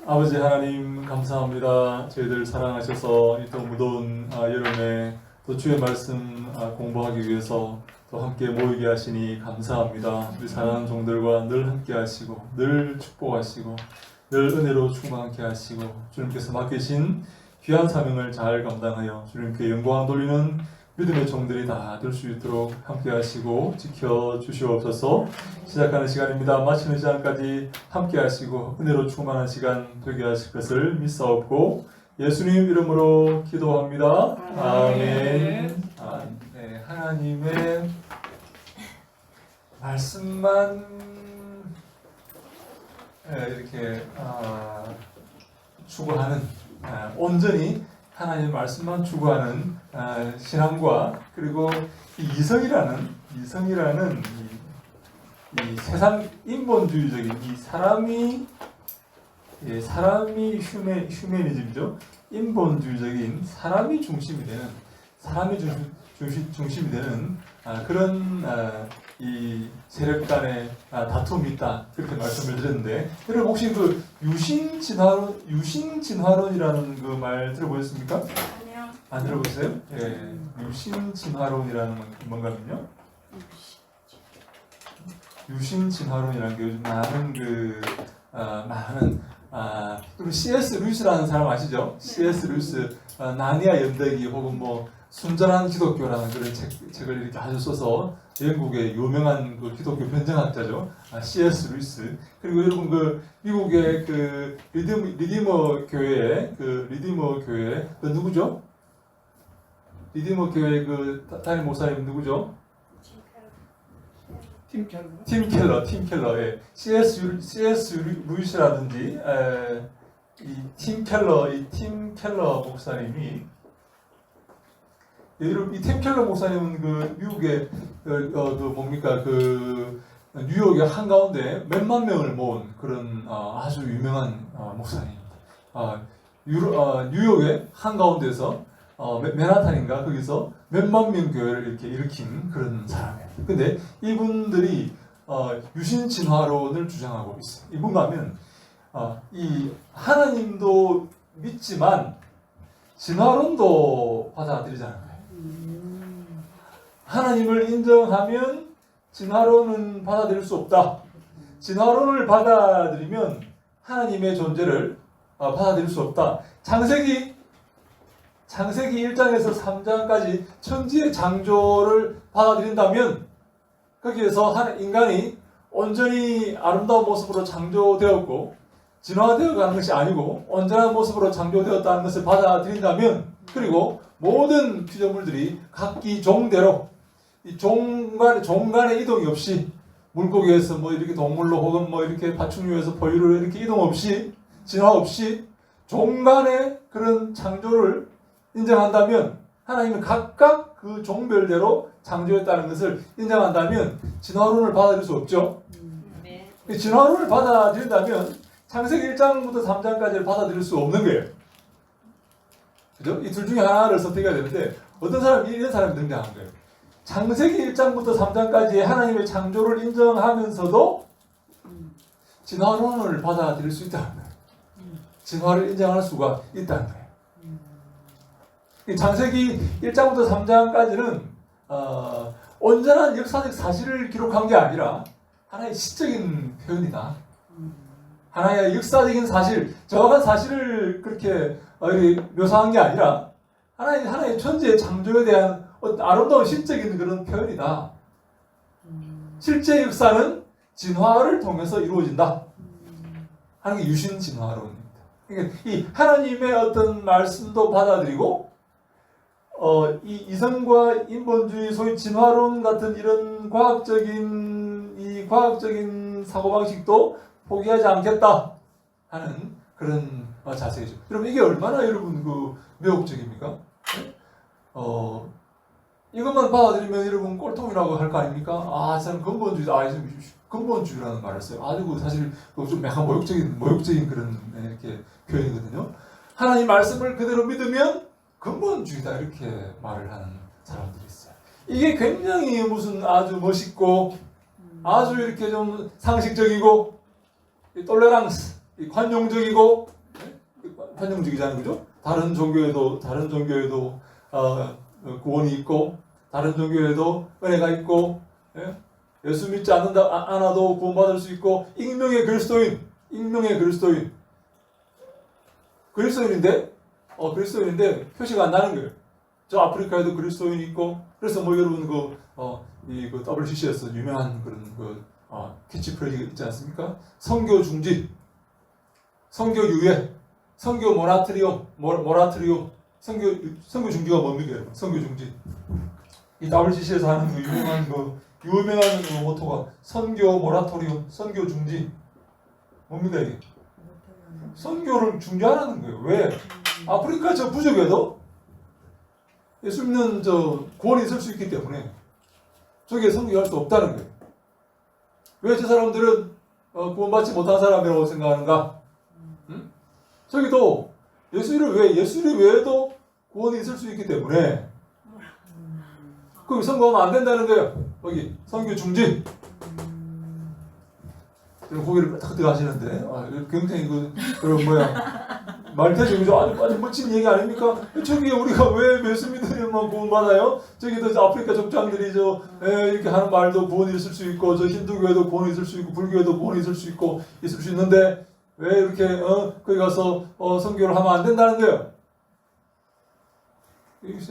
아버지 하나님 감사합니다. 저희들 사랑하셔서 이 또 무더운 여름에 또 주의 말씀 공부하기 위해서 또 함께 모이게 하시니 감사합니다. 우리 사랑하는 종들과 늘 함께 하시고 늘 축복하시고 늘 은혜로 충만하게 하시고 주님께서 맡기신 귀한 사명을 잘 감당하여 주님께 영광 돌리는 믿음의 종들이 다 될 수 있도록 함께 하시고 지켜 주시옵소서. 시작하는 시간입니다. 마치는 시간까지 함께 하시고 은혜로 충만한 시간 되게 하실 것을 믿사옵고 예수님 이름으로 기도합니다. 아멘. 네, 하나님의 말씀만 이렇게 추구하는 온전히 하나님의 말씀만 추구하는 신앙과 그리고 이성이라는 이 세상 인본주의적인 이 사람이 휴메니즘이죠. 인본주의적인 사람이 중심이 되는 그런 이 세력 간의 다툼이 있다 그렇게 말씀을 드렸는데 여러분 혹시 그 유신진화론이라는 그 말 들어보셨습니까? 아니요. 안 들어보셨어요? 예, 유신진화론이라는 건 뭔가면요? 유신진화론이라는 게 요즘 그리고 C.S. 루이스라는 사람 아시죠? C.S. 루이스 나니아 연대기 혹은 뭐 순전한 기독교라는 그런 책을 이렇게 아주 써서 영국의 유명한 그 기독교 변증학자죠. C.S. 루이스. 그리고 여러분 그 미국의 그 리디머 교회 그 누구죠? 리디머 교회 그 담임 목사님 누구죠? 팀 켈러. 예. C.S. 루이스라든지 이 팀 켈러 목사님이 여러분 이 팀 켈러 목사님은 그 미국의 뉴욕의 한가운데 몇만 명을 모은 그런 아주 유명한 목사님입니다. 뉴욕의 한가운데서 맨하탄인가 거기서 몇만 명 교회를 이렇게 일으킨 그런 사람이에요. 근데 이분들이 유신진화론을 주장하고 있어요. 이 뭔가 하면 이 하나님도 믿지만 진화론도 받아들이자는 거예요. 하나님을 인정하면 진화론은 받아들일 수 없다. 진화론을 받아들이면 하나님의 존재를 받아들일 수 없다. 창세기 1장에서 3장까지 천지의 창조를 받아들인다면 거기에서 인간이 온전히 아름다운 모습으로 창조되었고 진화되어 가는 것이 아니고 온전한 모습으로 창조되었다는 것을 받아들인다면 그리고 모든 피조물들이 각기 종대로 이 종간의 이동이 없이 물고기에서 뭐 이렇게 동물로 혹은 뭐 이렇게 파충류에서 포유류로 이렇게 이동 없이 진화 없이 종간의 그런 창조를 인정한다면 하나님은 각각 그 종별대로 창조했다는 것을 인정한다면 진화론을 받아들일 수 없죠. 진화론을 받아들인다면 창세기 1장부터 3장까지를 받아들일 수 없는 거예요. 그죠? 이 둘 중에 하나를 선택해야 되는데 어떤 사람이 이런 사람이 등장한 거예요. 창세기 1장부터 3장까지 하나님의 창조를 인정하면서도 진화론을 받아들일 수 있다는 거예요. 진화를 인정할 수가 있다는 거예요. 창세기 1장부터 3장까지는 온전한 역사적 사실을 기록한 게 아니라 하나의 시적인 표현이다. 하나의 역사적인 사실, 정확한 사실을 그렇게 묘사한 게 아니라 하나의 천지의 창조에 대한 아름다운 시적인 그런 표현이다. 실제 역사는 진화를 통해서 이루어진다. 하는 게 유신 진화론입니다. 그러니까 이 하나님의 어떤 말씀도 받아들이고 이 이성과 인본주의 소위 진화론 같은 이런 과학적인 사고방식도 포기하지 않겠다 하는 그런 자세죠. 여러분 이게 얼마나 여러분 매혹적입니까? 네? 이것만 받아들이면 여러분 꼴통이라고 할 거 아닙니까? 저는 근본주의라는 말을 써요. 아주 사실 좀 약간 모욕적인 그런 이렇게 표현이거든요. 하나님 말씀을 그대로 믿으면 근본주의다 이렇게 말을 하는 사람들이 있어요. 이게 굉장히 무슨 아주 멋있고 아주 이렇게 좀 상식적이고 톨레랑스 관용적이고, 관용적이잖아요, 그죠? 다른 종교에도 구원이 있고, 다른 종교에도 은혜가 있고, 예수 믿지 않아도 구원받을 수 있고, 익명의 그리스도인인데 표시가 안 나는 거예요. 저 아프리카에도 그리스도인이 있고, 그래서 뭐 여러분 그 WCC에서 유명한 그런 캐치프레이즈 있지 않습니까? 선교 중지, 선교 유예, 선교 모라토리움, 선교 중지가 뭡니까, 여러분? 선교 중지. 이 WCC에서 하는 그 유명한 모토가 선교 모라토리움, 선교 중지. 뭡니까 이게? 선교를 중지하라는 거예요. 왜? 아프리카 저 부족에도 예수 믿는 구원이 있을 수 있기 때문에 저기에 선교할 수 없다는 거예요. 왜 저 사람들은 구원받지 못한 사람이라고 생각하는가? 저기도 예수 이름 외에도 구원이 있을 수 있기 때문에 거기 선거하면 안 된다는 거예요. 거기 선교 중지. 고개를 딱 들어가시는데 굉장히 말태죠, 그죠? 아주 멋진 얘기 아닙니까? 저기 우리가 왜 예수 믿으려면 구원받아요? 저기도 아프리카 족장들이 이렇게 하는 말도 구원이 있을 수 있고, 저 힌두교에도 구원이 있을 수 있고, 불교에도 구원이 있을 수 있는데 왜 이렇게 거기 가서 선교를 하면 안 된다는 거예요?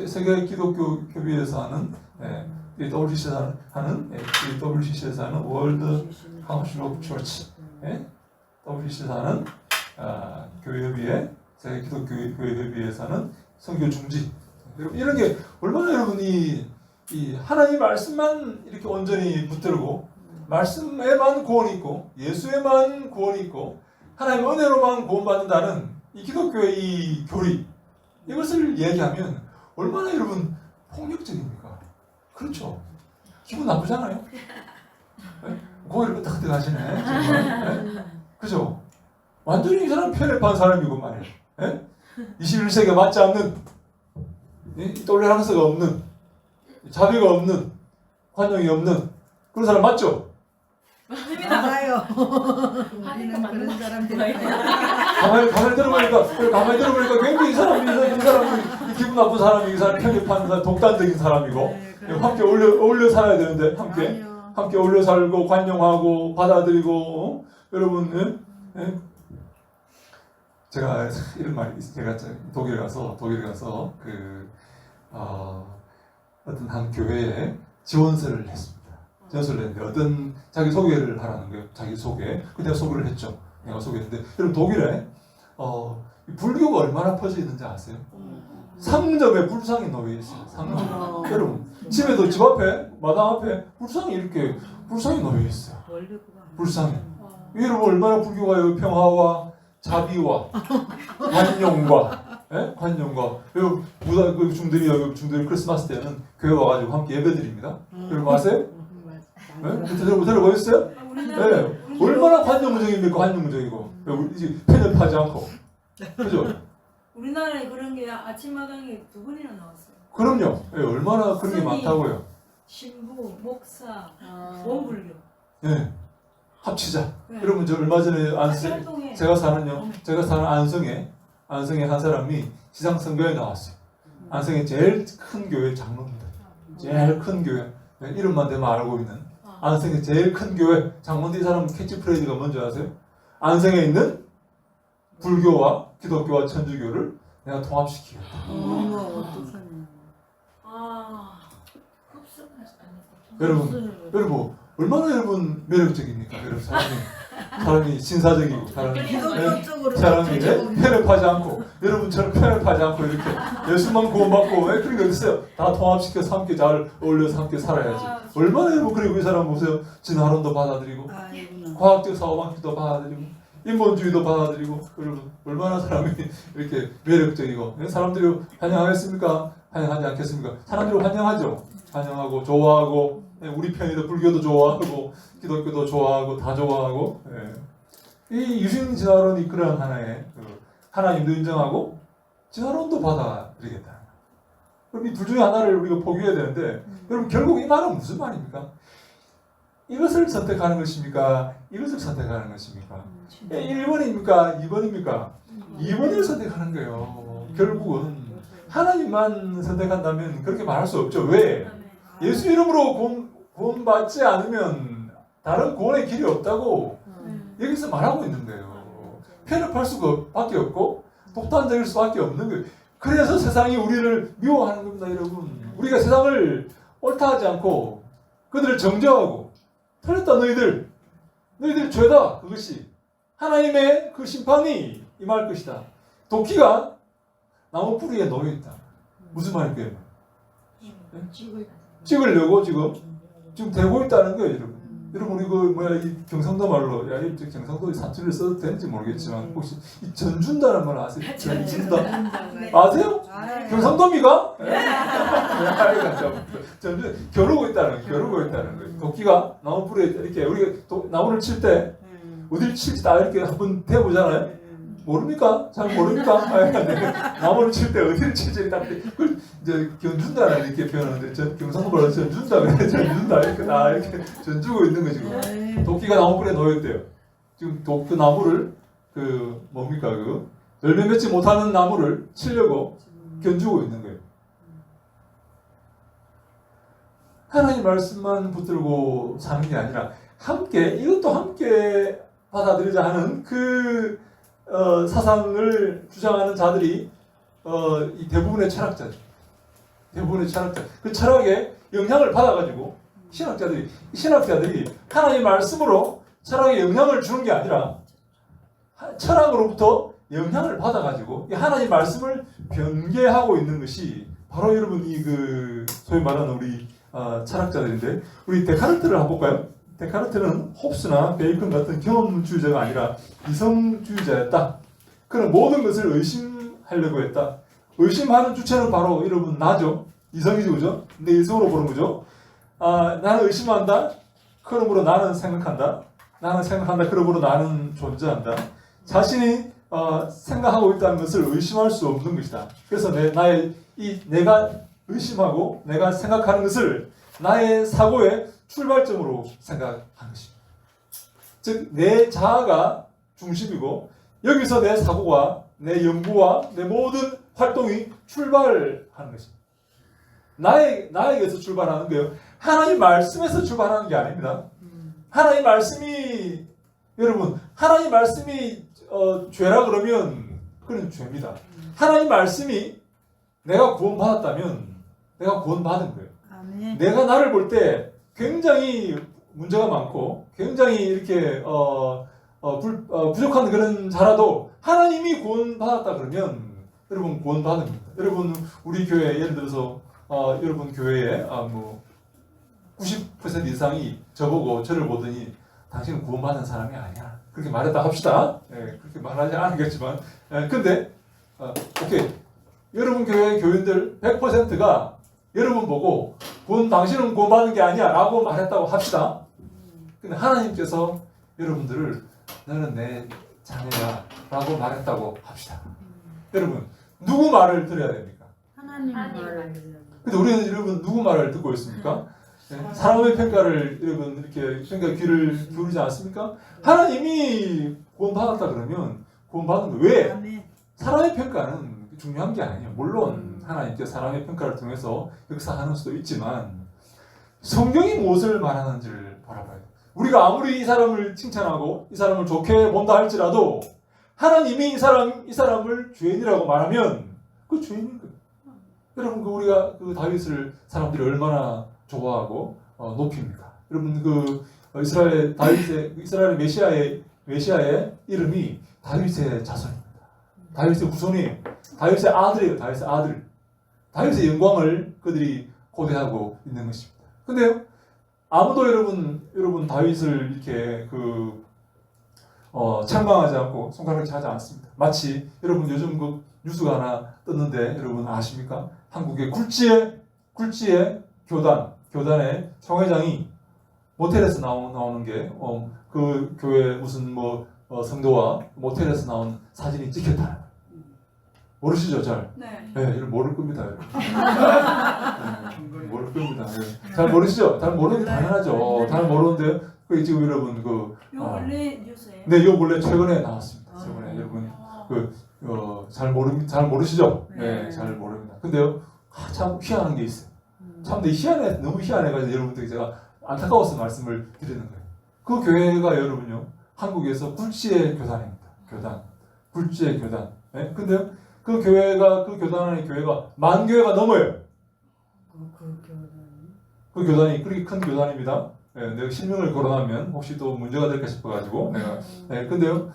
세계 기독교 교회에서 하는 WCC에서 하는 월드 카운슬 오브 처치, WCC에서 하는 교회협의회, 세계 기독교회협의회에서 하는 선교 중지. 이런 게 얼마나 여러분이 이 하나님 말씀만 이렇게 온전히 붙들고 말씀에만 구원이 있고 예수에만 구원이 있고 하나님 은혜로만 구원받는다는 이 기독교의 이 교리, 이것을 얘기하면 얼마나 여러분 폭력적입니까? 그렇죠. 기분 나쁘잖아요. 고개를 딱 가시네. 정말. 그죠? 완전히 이 사람 편협한 사람이고 말이에요. 21세기에 맞지 않는, 똘레랑스가 없는, 자비가 없는, 관용이 없는 그런 사람 맞죠? 맞아요. 우리는 그런 사람들이 가만히 들어보니까 굉장히 이 사람이 기분 나쁜 사람이, 이 사람 편협한 사람, 독단적인 사람이고, 함께 어울려 살아야 되는데, 함께 어울려 살고 관용하고 받아들이고, 여러분, 제가 이런 말이 있어요. 제가 독일에 가서 어떤 한 교회에 지원서를 했습니다. 지원서를 했는데 어떤 자기 소개를 하라는 거예요. 자기 소개. 그 내가 소개를 했죠. 내가 소개했는데 여러분 독일에 불교가 얼마나 퍼져 있는지 아세요? 상점에 불상이 놓여 있어요. 상점. 여러분 집에도 집 앞에 마당 앞에 불상이 놓여 있어요. 불상이. 여러분 얼마나 불교가 평화와 자비와 관용과 여러분 중들이 크리스마스 때는 교회 와가지고 함께 예배드립니다. 여러분 아세요? 들어보셨어요? 네. 얼마나 관용적입니까? 관용적이고 편협하지 않고, 그죠? 우리나라에 그런 게 아침마당에 2번이나 나왔어요. 그럼요. 네, 얼마나 그런 게 많다고요. 신부, 목사, 원불교. 네. 합치자. 네. 여러분 저 얼마 전에 제가 사는 안성에 한 사람이 지상 선교에 나왔어요. 안성의 제일 큰 교회 장로입니다. 제일 큰 교회. 네, 이름만 대면 알고 있는 안성의 제일 큰 교회 장로인데 이 사람 캐치프레이즈가 뭔지 아세요? 안성에 있는 불교와 기독교와 천주교를 내가 통합시키겠다. 여러분 얼마나 여러분 매력적입니까? 여러분 사람이 신사적이고 사람이 편협하지 않고 여러분처럼 편협하지 않고 이렇게 예수만 구원받고 그런 게 어딨어요? 다 통합시켜서 함께 잘 어울려서 함께 살아야지. 얼마나 여러분 그리고 이 사람 보세요. 진화론도 받아들이고 과학적 사고방식도 받아들이고 인본주의도 받아들이고 여러분 얼마나 사람이 이렇게 매력적이고 사람들이 환영하겠습니까? 환영하지 않겠습니까? 사람들이 환영하죠. 환영하고 좋아하고 우리 편이도 불교도 좋아하고 기독교도 좋아하고 다 좋아하고 이 유신 진화론이 그런 하나의 하나님도 인정하고 진화론도 받아들이겠다. 그럼 이 둘 중에 하나를 우리가 포기해야 되는데 여러분 결국 이 말은 무슨 말입니까? 이것을 선택하는 것입니까? 이것을 선택하는 것입니까? 1번입니까? 2번입니까? 2번을 선택하는 거예요. 결국은 하나님만 선택한다면 그렇게 말할 수 없죠. 왜? 예수 이름으로 구원받지 않으면 다른 구원의 길이 없다고 여기서 말하고 있는 거예요. 편협할 수밖에 없고 독단적일 수밖에 없는 거예요. 그래서 세상이 우리를 미워하는 겁니다, 여러분. 우리가 세상을 옳다 하지 않고 그들을 정죄하고 틀렸다 너희들 죄다 그것이 하나님의 그 심판이 임할 것이다. 도끼가 나무 뿌리에 놓여있다. 무슨 말일까요? 찍으려고 지금 되고 있다는 거예요, 여러분. 여러분 이거 이 경상도 말로 이 경상도 사투리를 써도 되는지 모르겠지만 혹시 이 전준다는 말 아세요? 전준다 아세요? 경상도입니까? 전준 겨루고 있다는 거예요. 도끼가 나무 뿌리에 이렇게 우리가 나무를 칠 때 어디를 칠지 다 이렇게 한번 대보잖아요. 모릅니까? 잘 모릅니까? 나무를 칠 때 어디를 칠지 딱 그걸 이제 견준다 이렇게 표현하는데 경상도 말로 전준다 이렇게 다 이렇게 전주고 있는 거지. 지금 도끼가 나무 뿌리에 놓였대요. 지금 그 나무를 뭡니까 열매 맺지 못하는 나무를 치려고 견주고 있는 거예요. 하나님 말씀만 붙들고 사는 게 아니라 이것도 함께 받아들이자 하는 사상을 주장하는 자들이 이 대부분의 철학자들. 그 철학에 영향을 받아가지고 신학자들이 하나님 말씀으로 철학에 영향을 주는 게 아니라 철학으로부터 영향을 받아가지고 하나님 말씀을 변개하고 있는 것이 바로 여러분 소위 말하는 우리 철학자들인데 우리 데카르트를 한번 볼까요? 데카르트는 홉스나 베이컨 같은 경험주의자가 아니라 이성주의자였다. 그는 모든 것을 의심하려고 했다. 의심하는 주체는 바로 여러분 나죠. 이성이죠, 그죠? 내 이성으로 보는 거죠. 나는 의심한다. 그러므로 나는 생각한다. 그러므로 나는 존재한다. 자신이 생각하고 있다는 것을 의심할 수 없는 것이다. 그래서 내가 의심하고 내가 생각하는 것을 나의 사고의 출발점으로 생각하는 것입니다. 즉, 내 자아가 중심이고 여기서 내 사고와 내 연구와 내 모든 활동이 출발하는 것입니다. 나에게서 출발하는 거예요. 하나님 말씀에서 출발하는 게 아닙니다. 하나님 말씀이 죄라 그러면 그건 죄입니다. 하나님 말씀이 내가 구원받았다면 내가 구원받은 거예요. 아멘. 내가 나를 볼 때 굉장히 문제가 많고 굉장히 이렇게 부족한 그런 자라도 하나님이 구원받았다 그러면 여러분 구원받은 겁니다. 여러분 우리 교회 예를 들어서 여러분 교회에 90% 이상이 저보고 저를 보더니 당신은 구원받은 사람이 아니야. 그렇게 말했다 합시다. 그렇게 말하지 않겠지만 근데 오케이. 여러분 교회 교인들 100%가 여러분 보고 당신은 구원받은 게 아니야 라고 말했다고 합시다. 근데 하나님께서 여러분들을 너는 내 자녀야 라고 말했다고 합시다. 여러분 누구 말을 들어야 됩니까? 하나님 말을. 근데 우리는 여러분 누구 말을 듣고 있습니까? 사람의 평가를 여러분 이렇게 귀를 기울이지 않습니까? 하나님이 구원받았다 그러면 구원받은 거 왜? 아멘. 사람의 평가는 중요한 게 아니에요. 물론 하나님께서 사람의 평가를 통해서 역사하는 수도 있지만 성경이 무엇을 말하는지를 바라봐야 돼요. 우리가 아무리 이 사람을 칭찬하고 이 사람을 좋게 본다 할지라도 하나님이 이 사람을 죄인이라고 말하면 그 죄인인 거예요. 여러분 우리가 다윗을 사람들이 얼마나 좋아하고 높입니까? 여러분 이스라엘 메시아의 이름이 다윗의 자손입니다. 다윗의 후손이 다윗의 아들이에요. 다윗의 아들. 다윗의 영광을 그들이 고대하고 있는 것입니다. 근데요, 아무도 여러분 다윗을 이렇게 책망하지 않고 손가락질 하지 않습니다. 마치 여러분 요즘 뉴스가 하나 떴는데 여러분 아십니까? 한국의 굴지의 교단의 총회장이 모텔에서 나오는 게 그 교회 무슨 성도와 모텔에서 나온 사진이 찍혔다. 모르시죠, 잘? 네. 네, 이걸 모를 겁니다. 여러분. 네, 모를 겁니다. 네. 잘 모르시죠? 잘 모르는 게 당연하죠. 잘 모르는데 그 지금 여러분 그 이거 원래 뉴스예요? 네, 이거 원래 최근에 나왔습니다. 아. 최근에 여러분 잘 모르시죠? 네, 네. 잘 모릅니다. 근데요, 참 희한한 게 있어요. 참 희한해, 너무 희한해가지고 여러분들 제가 안타까워서 말씀을 드리는 거예요. 그 교회가 여러분요, 한국에서 굴지의 교단입니다. 교단, 굴지의 교단. 네? 근데요, 그 교단 안에 교회가 10,000교회가 넘어요. 그 교단이 그렇게 큰 교단입니다. 네, 내가 실명을 거론하면 혹시 또 문제가 될까 싶어가지고 내가. 네, 근데요,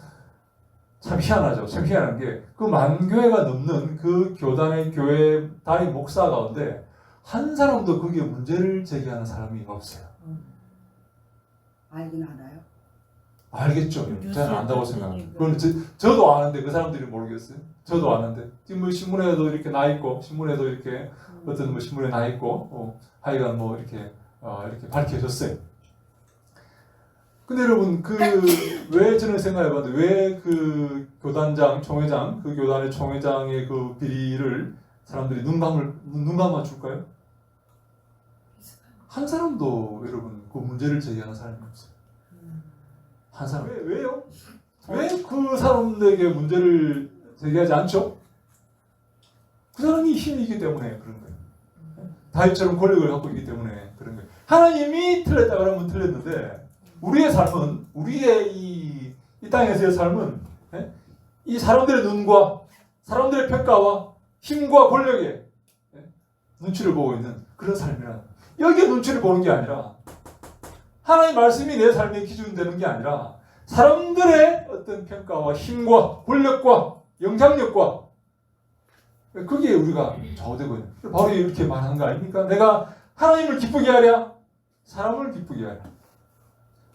참 희한하죠. 참 희한한 게 그 10,000교회가 넘는 그 교단의 교회 단임 목사 가운데 한 사람도 거기에 문제를 제기하는 사람이 없어요. 알긴 알아요. 알겠죠. 저는 안다고 생각합니다. 그건 저도 아는데 그 사람들이 모르겠어요. 저도 아는데 지금 뭐 신문에도 이렇게 나 있고 신문에도 이렇게 어떤 뭐 신문에 나 있고 하여간 뭐 이렇게 이렇게 밝혀졌어요. 근데 여러분 왜 저는 생각해봤는데 왜 그 교단장 총회장 그 교단의 총회장의 그 비리를 사람들이 눈 감아 줄까요? 한 사람도 여러분 그 문제를 제기하는 사람이 없어요. 한 사람. 왜요? 왜 그 사람에게 문제를 제기하지 않죠? 그 사람이 힘이 있기 때문에 그런 거예요. 다윗처럼 권력을 갖고 있기 때문에 그런 거예요. 하나님이 틀렸다 그러면 틀렸는데 우리의 삶은 우리의 이 땅에서의 삶은 이 사람들의 눈과 사람들의 평가와 힘과 권력에 눈치를 보고 있는 그런 삶이라. 여기에 눈치를 보는 게 아니라 하나님의 말씀이 내 삶의 기준 되는 게 아니라 사람들의 어떤 평가와 힘과 권력과 영향력과 거기에 우리가 좌우되고 있는 바로 이렇게 말하는 거 아닙니까? 내가 하나님을 기쁘게 하랴 사람을 기쁘게 하랴.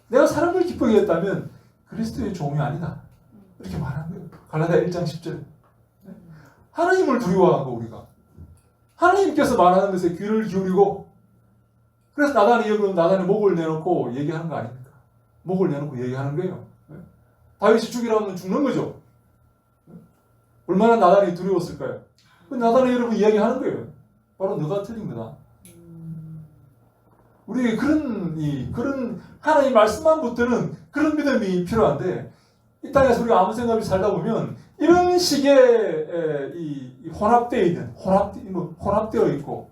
내가 사람을 기쁘게 했다면 그리스도의 종이 아니다. 이렇게 말하는 거예요. 갈라디아 1장 10절. 하나님을 두려워하고 우리가 하나님께서 말하는 것에 귀를 기울이고 그래서 나단의 목을 내놓고 얘기하는 거 아닙니까? 목을 내놓고 얘기하는 거예요. 다윗이 죽이라면 죽는 거죠. 얼마나 나단이 두려웠을까요? 그 나단이 여러분 이야기하는 거예요. 바로 너가 틀린 거다. 우리에게 그런 하나님 말씀만 붙드는 그런 믿음이 필요한데 이 땅에서 우리가 아무 생각 없이 살다 보면 이런 식의 이 혼합되어 있는 혼합되어 있고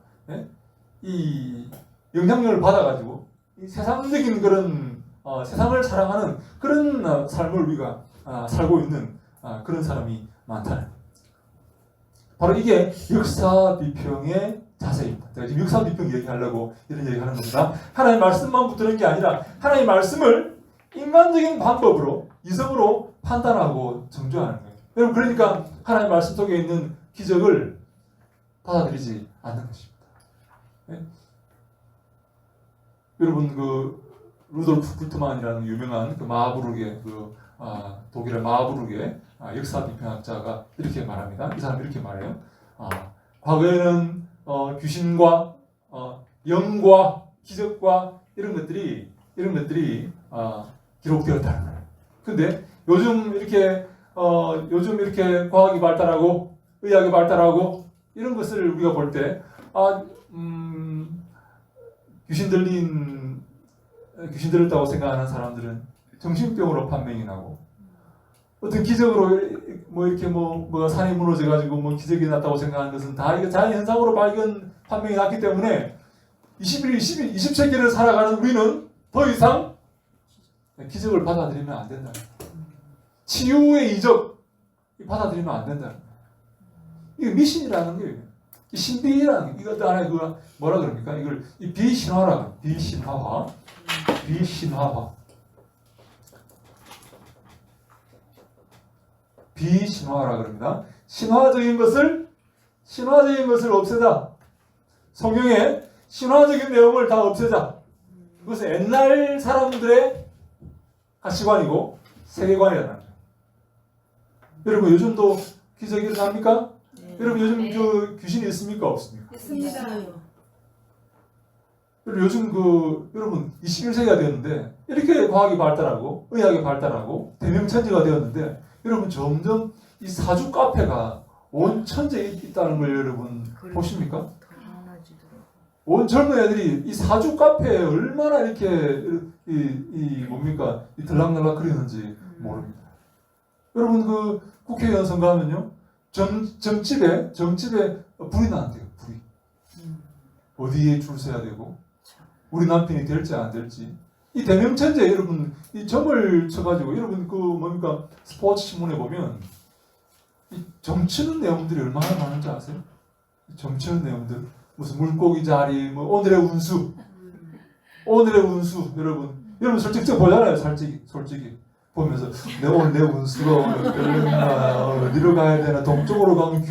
이 영향력을 받아가지고 이 세상적인 그런 세상을 사랑하는 그런 삶을 우리가 살고 있는 그런 사람이 많다는 바로 이게 역사 비평의 자세입니다. 제가 지금 역사 비평 얘기하려고 이런 얘기하는 겁니다. 하나님의 말씀만 붙드는 게 아니라 하나님의 말씀을 인간적인 방법으로 이성으로 판단하고 정죄하는 거예요. 여러분 그러니까 하나님의 말씀 속에 있는 기적을 받아들이지 않는 것입니다. 네? 여러분 그 루돌프 불트만이라는 유명한 그 마하부르크의 독일의 마하부르크의 역사 비평학자가 이렇게 말합니다. 이 사람이 이렇게 말해요. 과거에는 귀신과 영과 기적과 이런 것들이 기록되었다는 거예요. 근데 요즘 이렇게 과학이 발달하고 의학이 발달하고 이런 것을 우리가 볼 때 귀신 들렸다고 생각하는 사람들은 정신병으로 판명이 나고 어떤 기적으로 산이 무너져가지고 기적이 났다고 생각하는 것은 다 이거 자연 현상으로 판명이 났기 때문에 20세기를 살아가는 우리는 더 이상 기적을 받아들이면 안 된다. 치유의 이적 받아들이면 안 된다. 이게 미신이라는 거예요. 신비라는 게 이것도 하나의 뭐라 그럽니까? 이걸 비신화라 비신화화. 비신화라 그럽니다. 신화적인 것을 없애자. 성경에 신화적인 내용을 다 없애자. 그것은 옛날 사람들의 가치관이고 세계관이라는 거예요. 여러분 요즘도 기적이 일어납니까? 네. 여러분 요즘 그 귀신이 있습니까? 없습니까? 있습니다. 요즘 여러분 21세기가 되었는데 이렇게 과학이 발달하고 의학이 발달하고 대명천지가 되었는데 여러분 점점 이 사주 카페가 온 천지에 있다는 걸 여러분 보십니까? 당연하지더라고. 온 젊은 애들이 이 사주 카페에 얼마나 이렇게 이 뭡니까 이 들락날락 거리는지 모릅니다. 여러분 그 국회의원 선거하면요 점집에 불이 나는데요. 불이 어디에 줄 서야 되고 우리 남편이 될지 안 될지 이 대명천지에 여러분 이 점을 쳐가지고 여러분 그 뭡니까 스포츠 신문에 보면 이 점치는 내용들이 얼마나 많은지 아세요? 이 점치는 내용들 무슨 물고기 자리 뭐 오늘의 운수 여러분 솔직히 보잖아요. 솔직히 보면서 오늘 내 운수가 어떨려나 어디로 가야 되나 동쪽으로 가면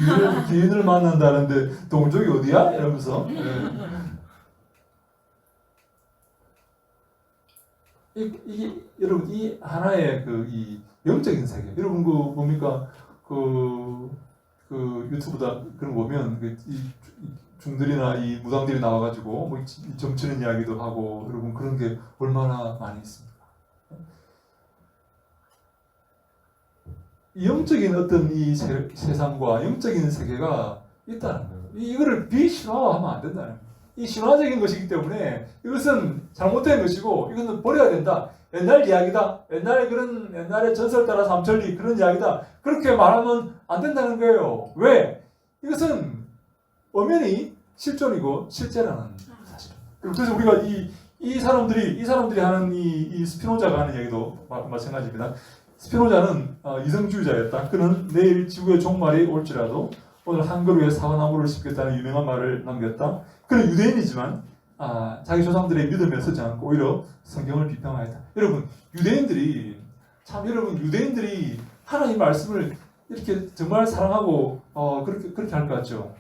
귀인을 만난다는데 동쪽이 어디야? 이러면서 이게 여러분 이 하나의 이 영적인 세계 여러분 그 뭡니까 그 유튜브다 그런 거 보면 이 중들이나 이 무당들이 나와가지고 뭐 점치는 이야기도 하고 여러분 그런 게 얼마나 많이 있습니까? 이 영적인 어떤 이 세상과 영적인 세계가 있다는 거예요. 이거를 비신화하면 안 된다는 거예요. 이 신화적인 것이기 때문에 이것은 잘못된 것이고 이것은 버려야 된다. 옛날 이야기다. 옛날에 전설 따라 삼천리 그런 이야기다. 그렇게 말하면 안 된다는 거예요. 왜? 이것은 엄연히 실존이고 실제라는 사실입니다. 그래서 우리가 이 사람들이 하는 이 스피노자가 하는 이야기도 마찬가지입니다. 스피노자는 이성주의자였다. 그는 내일 지구의 종말이 올지라도 오늘 한 그루에 사과나무를 심겠다는 유명한 말을 남겼다. 그는 유대인이지만 자기 조상들의 믿음에 서지 않고 오히려 성경을 비평하였다. 여러분 유대인들이 하나님 말씀을 이렇게 정말 사랑하고 그렇게 할 것 같죠.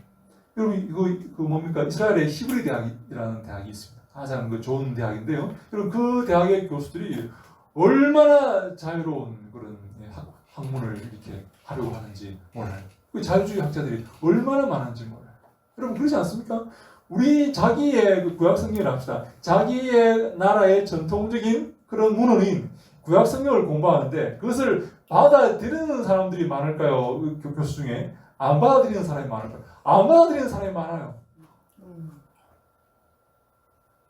여러분 이거 뭡니까 이스라엘의 히브리 대학이라는 대학이 있습니다. 가장 좋은 대학인데요. 여러분 그 대학의 교수들이 얼마나 자유로운 그런 학문을 이렇게 하려고 하는지 몰라요. 그 자유주의 학자들이 얼마나 많은지 몰라요. 여러분 그렇지 않습니까? 우리 자기의 구약 성경을 합시다. 자기의 나라의 전통적인 그런 문헌인 구약 성경을 공부하는데 그것을 받아들이는 사람들이 많을까요? 교수 중에 안 받아들이는 사람이 많을까요? 안 받아들이는 사람이 많아요.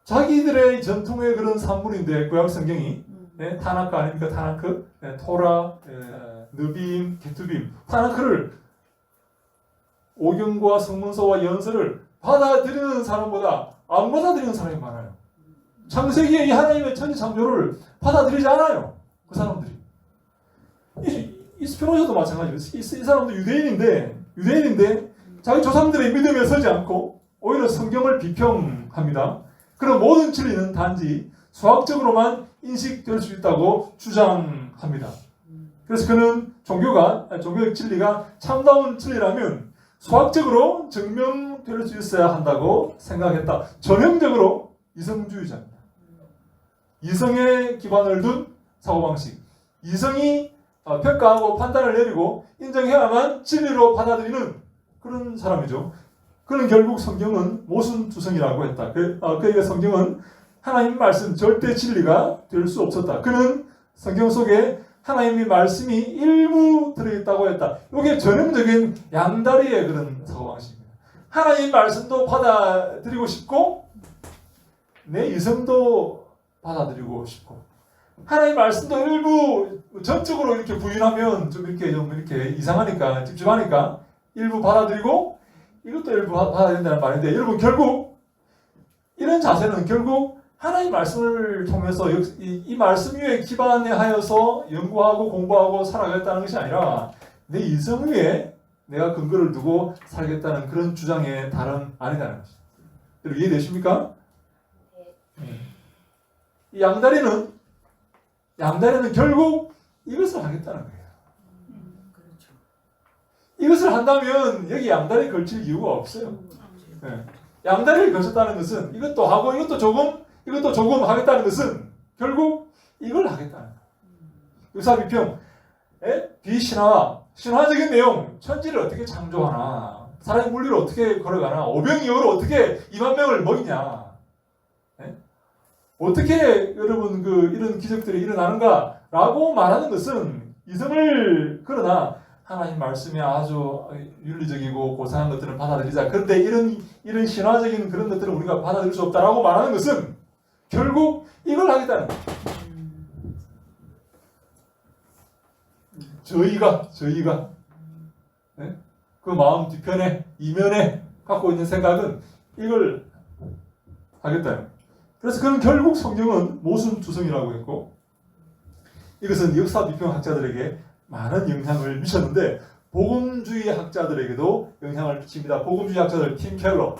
자기들의 전통의 그런 산문인데 구약 성경이 타나크 아닙니까? 타나크, 토라, 느빔, 게투빔, 타나크를 오경과 성문서와 연설을 받아들이는 사람보다 안 받아들이는 사람이 많아요. 창세기의 이 하나님의 천지창조를 받아들이지 않아요. 그 사람들이. 이 스피노자도 마찬가지예요. 이 사람도 유대인인데 자기 조상들의 믿음에 서지 않고 오히려 성경을 비평합니다. 그런 모든 진리는 단지 수학적으로만 인식될 수 있다고 주장합니다. 그래서 그는 종교의 진리가 참다운 진리라면 수학적으로 증명될 수 있어야 한다고 생각했다. 전형적으로 이성주의자입니다. 이성에 기반을 둔 사고방식. 이성이 평가하고 판단을 내리고 인정해야만 진리로 받아들이는 그런 사람이죠. 그는 결국 성경은 모순투성이라고 했다. 그러니까 성경은 하나님 말씀 절대 진리가 될 수 없었다. 그는 성경 속에 하나님의 말씀이 일부 들어있다고 했다. 이게 전형적인 양다리의 그런 사고방식입니다. 하나님 말씀도 받아들이고 싶고 내 이성도 받아들이고 싶고 하나님 말씀도 일부 전적으로 이렇게 부인하면 좀 이렇게 이상하니까 찝찝하니까 일부 받아들이고 이것도 일부 받아들인다는 말인데 여러분 결국 이런 자세는 결국 하나님 말씀을 통해서 이 말씀 위에 기반하여서 연구하고 공부하고 살아가겠다는 것이 아니라 내 이성 위에 내가 근거를 두고 살겠다는 그런 주장의 다름 아니다는 것입니다. 여러분 이해되십니까? 네. 이 양다리는 결국 이것을 하겠다는 거예요. 그렇죠. 이것을 한다면 여기 양다리 걸칠 이유가 없어요. 네. 양다리를 걸쳤다는 것은 이것도 하고 이것도 조금 하겠다는 것은 결국 이걸 하겠다는 거예요. 의사비평, 비신화, 신화적인 내용, 천지를 어떻게 창조하나, 사람의 물리를 어떻게 걸어가나, 오병이어를 어떻게 2만 명을 먹이냐, 어떻게 여러분 이런 기적들이 일어나는가라고 말하는 것은 이성을 그러나 하나님 말씀이 아주 윤리적이고 고상한 것들을 받아들이자. 그런데 이런 신화적인 그런 것들은 우리가 받아들일 수 없다라고 말하는 것은 결국 이걸 하겠다는 거예요. 저희가 네? 그 마음 뒤편에 이면에 갖고 있는 생각은 이걸 하겠다는 거예요. 그래서 그는 결국 성경은 모순투성이라고 했고 이것은 역사 비평 학자들에게 많은 영향을 미쳤는데 복음주의 학자들에게도 영향을 미칩니다. 복음주의 학자들 팀 켈러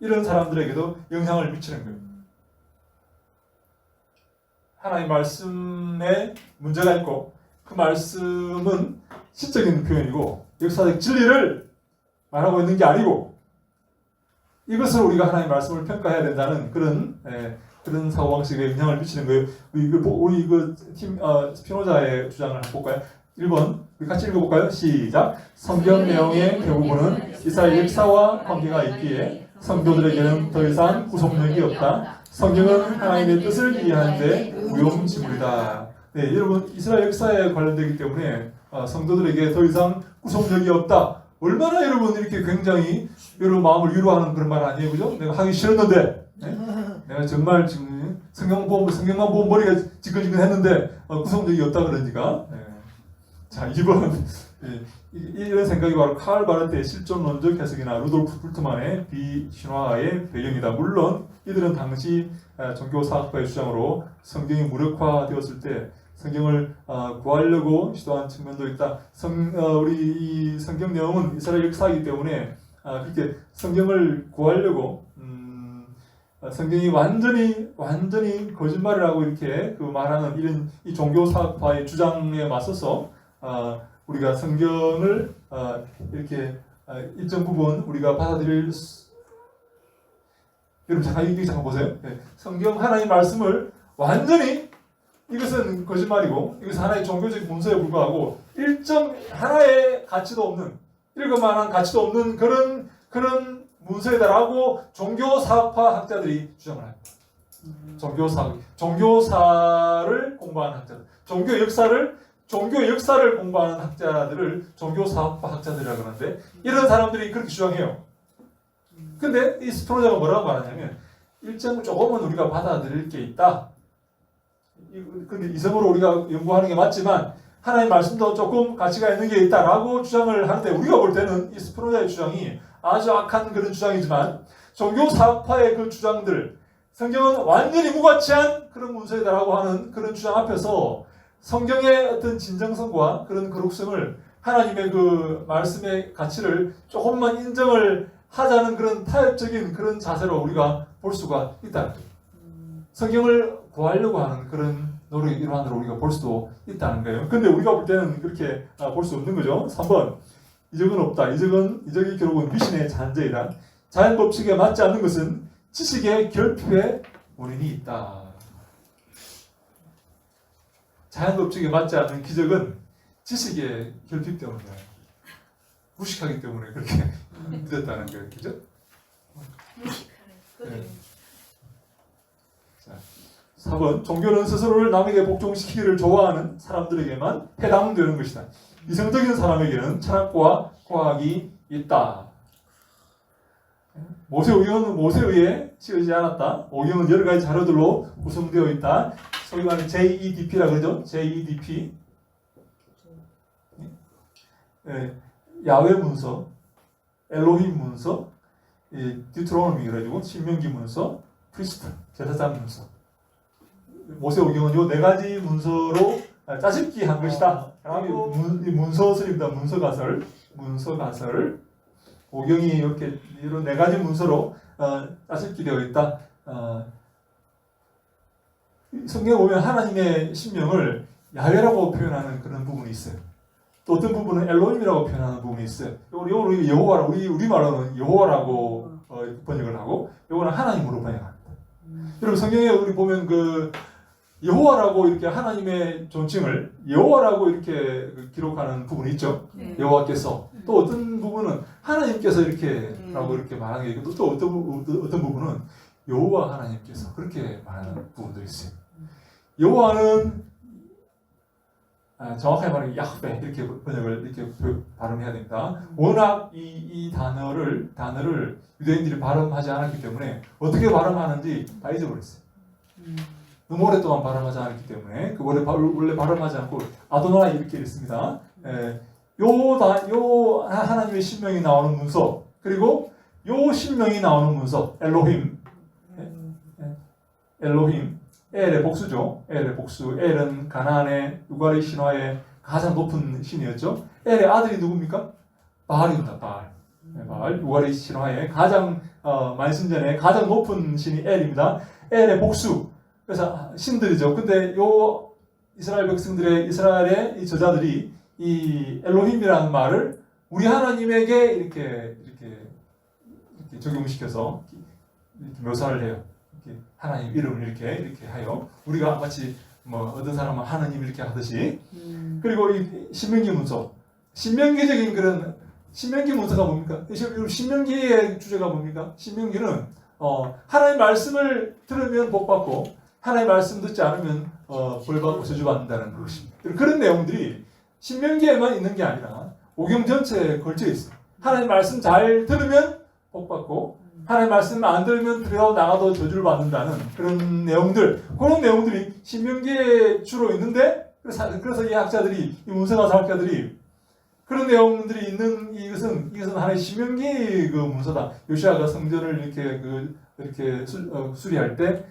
이런 사람들에게도 영향을 미치는 거예요. 하나님 말씀에 문제가 있고 그 말씀은 시적인 표현이고 역사적 진리를 말하고 있는 게 아니고 이것을 우리가 하나님 말씀을 평가해야 된다는 그런 사고방식에 영향을 미치는 거예요. 우리 팀 스피노자의 주장을 한번 볼까요? 1번 우리 같이 읽어볼까요? 시작. 성경 내용의 대부분은 이스라엘 역사와 관계가 있기에 성도들에게는 더 이상 구속력이 없다. 성경은 하나님의 뜻을 이해하는데 무용지물이다. 네, 여러분 이스라엘 역사에 관련되기 때문에 성도들에게 더 이상 구속력이 없다. 얼마나 여러분 이렇게 굉장히 여러분 마음을 위로하는 그런 말 아니에요, 그죠? 내가 하기 싫었는데, 네? 내가 정말 지금 성경만 보면 머리가 지끈지끈했는데 구속력이 없다 그러니까. 네. 자, 2번 이런 생각이 바로 칼 바르트의 실존론적 해석이나 루돌프 불트만의 비신화의 배경이다. 물론 이들은 당시 종교사학파의 주장으로 성경이 무력화되었을 때 성경을 구하려고 시도한 측면도 있다. 우리 이 성경 내용은 이스라엘 역사이기 때문에 그렇게 성경을 구하려고 성경이 완전히 거짓말이라고 이렇게 말하는 이런 이 종교사학파의 주장에 맞서서 우리가 성경을 이렇게 일정 부분 우리가 받아들일 여러분 잠깐 보세요. 네. 성경 하나님 말씀을 완전히 이것은 거짓말이고 이것은 하나의 종교적 문서에 불과하고 일정 하나의 가치도 없는 읽을만한 가치도 없는 그런 문서이다라고 종교사학파 학자들이 주장을 합니다. 종교사를 공부하는 학자들, 종교 역사를 공부하는 학자들을 종교사학파 학자들이라고 하는데 이런 사람들이 그렇게 주장해요. 근데 이 스피노자가 뭐라고 말하냐면 일정 조금은 우리가 받아들일 게 있다. 근데 이성으로 우리가 연구하는 게 맞지만 하나님 말씀도 조금 가치가 있는 게 있다라고 주장을 하는데 우리가 볼 때는 이 스피노자의 주장이 아주 악한 그런 주장이지만 종교사학파의 그 주장들 성경은 완전히 무가치한 그런 문서이다라고 하는 그런 주장 앞에서 성경의 어떤 진정성과 그런 거룩성을 하나님의 그 말씀의 가치를 조금만 인정을 하자는 그런 타협적인 그런 자세로 우리가 볼 수가 있다는 거예요. 성경을 구하려고 하는 그런 노력의 일환으로 우리가 볼 수도 있다는 거예요. 근데 우리가 볼 때는 그렇게 볼 수 없는 거죠. 3번 이적은 없다. 이적이 결국은 미신의 잔재이다. 자연 법칙에 맞지 않는 것은 지식의 결핍의 원인이 있다. 자연 법칙에 맞지 않는 기적은 지식의 결핍 때문이에요. 무식하기 때문에 그렇게 믿었다는 거예요. 그죠? 네. 자, 4번 종교는 스스로를 남에게 복종시키기를 좋아하는 사람들에게만 해당되는 것이다. 이성적인 사람에게는 철학과 과학이 있다. 모세오경은 모세의에 지어지지 않았다. 오경은 여러 가지 자료들로 구성되어 있다. 소위 말하는 JEDP라 그러죠. JEDP. 야훼 문서, 엘로힘 문서, 디트로노미 그래가지고 신명기 문서, 프리스트 제사장 문서. 모세오경은 요 네 가지 문서로 짜집기 한 것이다. 라고 문서술입니다. 문서가설. 오경이 이렇게 이런 네 가지 문서로 짜집기 되어 있다. 성경에 보면 하나님의 신명을 야훼라고 표현하는 그런 부분이 있어요. 또 어떤 부분은 엘로힘이라고 표현하는 부분이 있어요. 요거는 여호와라, 우리말로는 여호와라고 번역을 하고, 요거는 하나님으로 번역합니다. 여러분 성경에 우리 보면 그 여호와라고 이렇게 하나님의 존칭을 여호와라고 이렇게 기록하는 부분이 있죠. 네. 여호와께서. 또 어떤 부분은 하나님께서 이렇게라고 이렇게 말하는 게 있고, 또 어떤 부분은 여호와 하나님께서 그렇게 말하는 부분들이 있어요. 여호와는 정확하게 말하면 야흐베 이렇게 번역을 이렇게 발음해야 됩니다. 워낙 이 단어를 유대인들이 발음하지 않았기 때문에 어떻게 발음하는지 다 잊어버렸어요. 너무 오랫동안 발음하지 않았기 때문에 그 원래 발음하지 않고 아도나이 이렇게 읽습니다. 요 하나님의 신명이 나오는 문서 그리고 요 신명이 나오는 문서 엘로힘 엘의 복수죠. 엘의 복수. 엘은 가나안의 유가리 신화의 가장 높은 신이었죠. 엘의 아들이 누굽니까? 바알입니다. 바알. 유가리 신화의 가장 만신전의 가장 높은 신이 엘입니다. 엘의 복수. 그래서 신들이죠. 근데 요 이스라엘의 이 저자들이 이 엘로힘이라는 말을 우리 하나님에게 이렇게 적용시켜서 이렇게 묘사를 해요. 이렇게 하나님 이름을 이렇게 하여 우리가 마치 뭐 어떤 사람은 하나님 이렇게 하듯이 그리고 이 신명기 문서 신명기적인 그런 신명기 문서가 뭡니까? 신명기의 주제가 뭡니까? 신명기는 하나님 말씀을 들으면 복 받고 하나님 말씀 듣지 않으면 벌 받고 저주 받는다는 것입니다. 그런 내용들이 신명기에만 있는 게 아니라 오경 전체에 걸쳐 있어요. 하나님 말씀 잘 들으면 복 받고 하나님 말씀 안 들으면 들어가고 나가도 저주를 받는다는 그런 내용들, 그런 내용들이 신명기에 주로 있는데 그래서 이 학자들이 이 문서가 사학자들이 그런 내용들이 있는 이것은 하나의 신명기 그 문서다. 요시아가 성전을 이렇게 수리할 때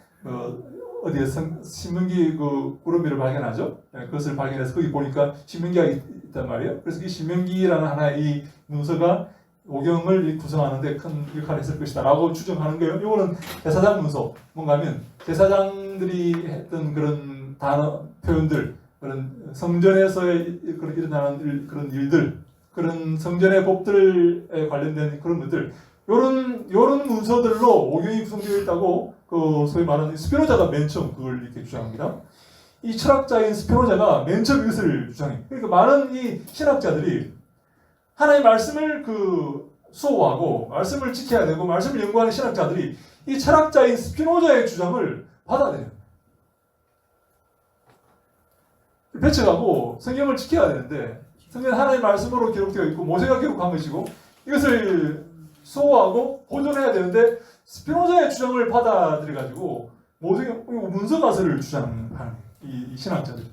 어디에 신명기 그 구름비를 발견하죠. 그것을 발견해서 거기 보니까 신명기가 있단 말이에요. 그래서 이 신명기라는 하나의 이 문서가 오경을 구성하는데 큰 역할을 했을 것이다 라고 추정하는 거예요. 이거는 제사장 문서. 뭔가 하면 제사장들이 했던 그런 단어, 표현들, 그런 성전에서의 일어나는 그런 일들, 그런 성전의 법들에 관련된 그런 것들, 요런 문서들로 오경이 구성되어 있다고 그 소위 말하는 스피노자가 맨 처음 그걸 이렇게 주장합니다. 이 철학자인 스피노자가 맨 처음 이것을 주장해요. 그러니까 많은 이 신학자들이 하나님의 말씀을 수호하고 말씀을 지켜야 되고 말씀을 연구하는 신학자들이 이 철학자인 스피노자의 주장을 받아들여요. 배척하고 성경을 지켜야 되는데 성경은 하나님의 말씀으로 기록되어 있고 모세가 기록한 것이고 이것을 수호하고 보존해야 되는데 스피노자의 주장을 받아들여가지고 문서 가설을 주장하는 이 신학자들.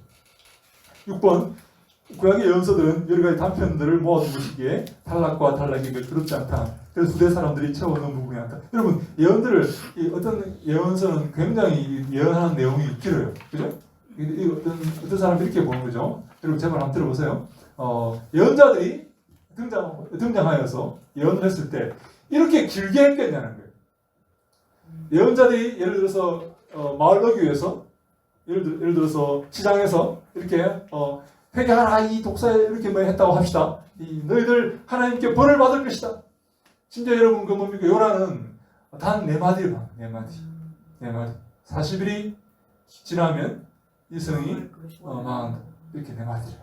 6번 구약의 예언서들은 여러 가지 단편들을 모아둔 것이기에 탈락과 탈락이 그렇지 않다. 그래서 후대 사람들이 채워넣은 부분이 많다. 여러분 예언들을 어떤 예언서는 굉장히 예언하는 내용이 길어요. 그죠? 어떤 사람이 이렇게 보는 거죠. 여러분 제발 한번 들어보세요. 예언자들이 등장하여서 예언을 했을 때 이렇게 길게 했겠냐는 거예요. 예언자들이 예를 들어서 마을 어귀에서 예를 들어서 시장에서 이렇게 회개하라 이 독사에 이렇게 뭐 했다고 합시다. 너희들 하나님께 벌을 받을 것이다. 심지어 여러분 그 뭡니까? 요나는 단 4마디를 봐. 4마디. 40일이 지나면 이 성이 망한다. 이렇게 4마디를.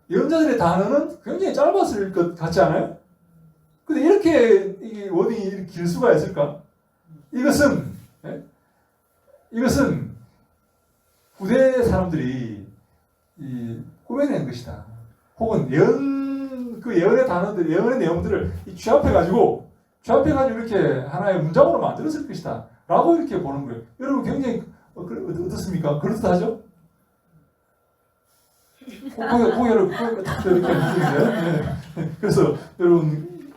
예언자들의 단어는 굉장히 짧았을 것 같지 않아요? 근데 이렇게 이 워딩이 이렇게 길 수가 있을까? 이것은 후대 사람들이 꾸며낸 것이다. 혹은 예언의 단어들, 예언의 내용들을 취합해가지고 이렇게 하나의 문장으로 만들었을 것이다. 라고 이렇게 보는 거예요. 여러분 굉장히 어떻습니까? 그렇듯하죠? 고개를 딱 이렇게 하시는데요. 그래서 여러분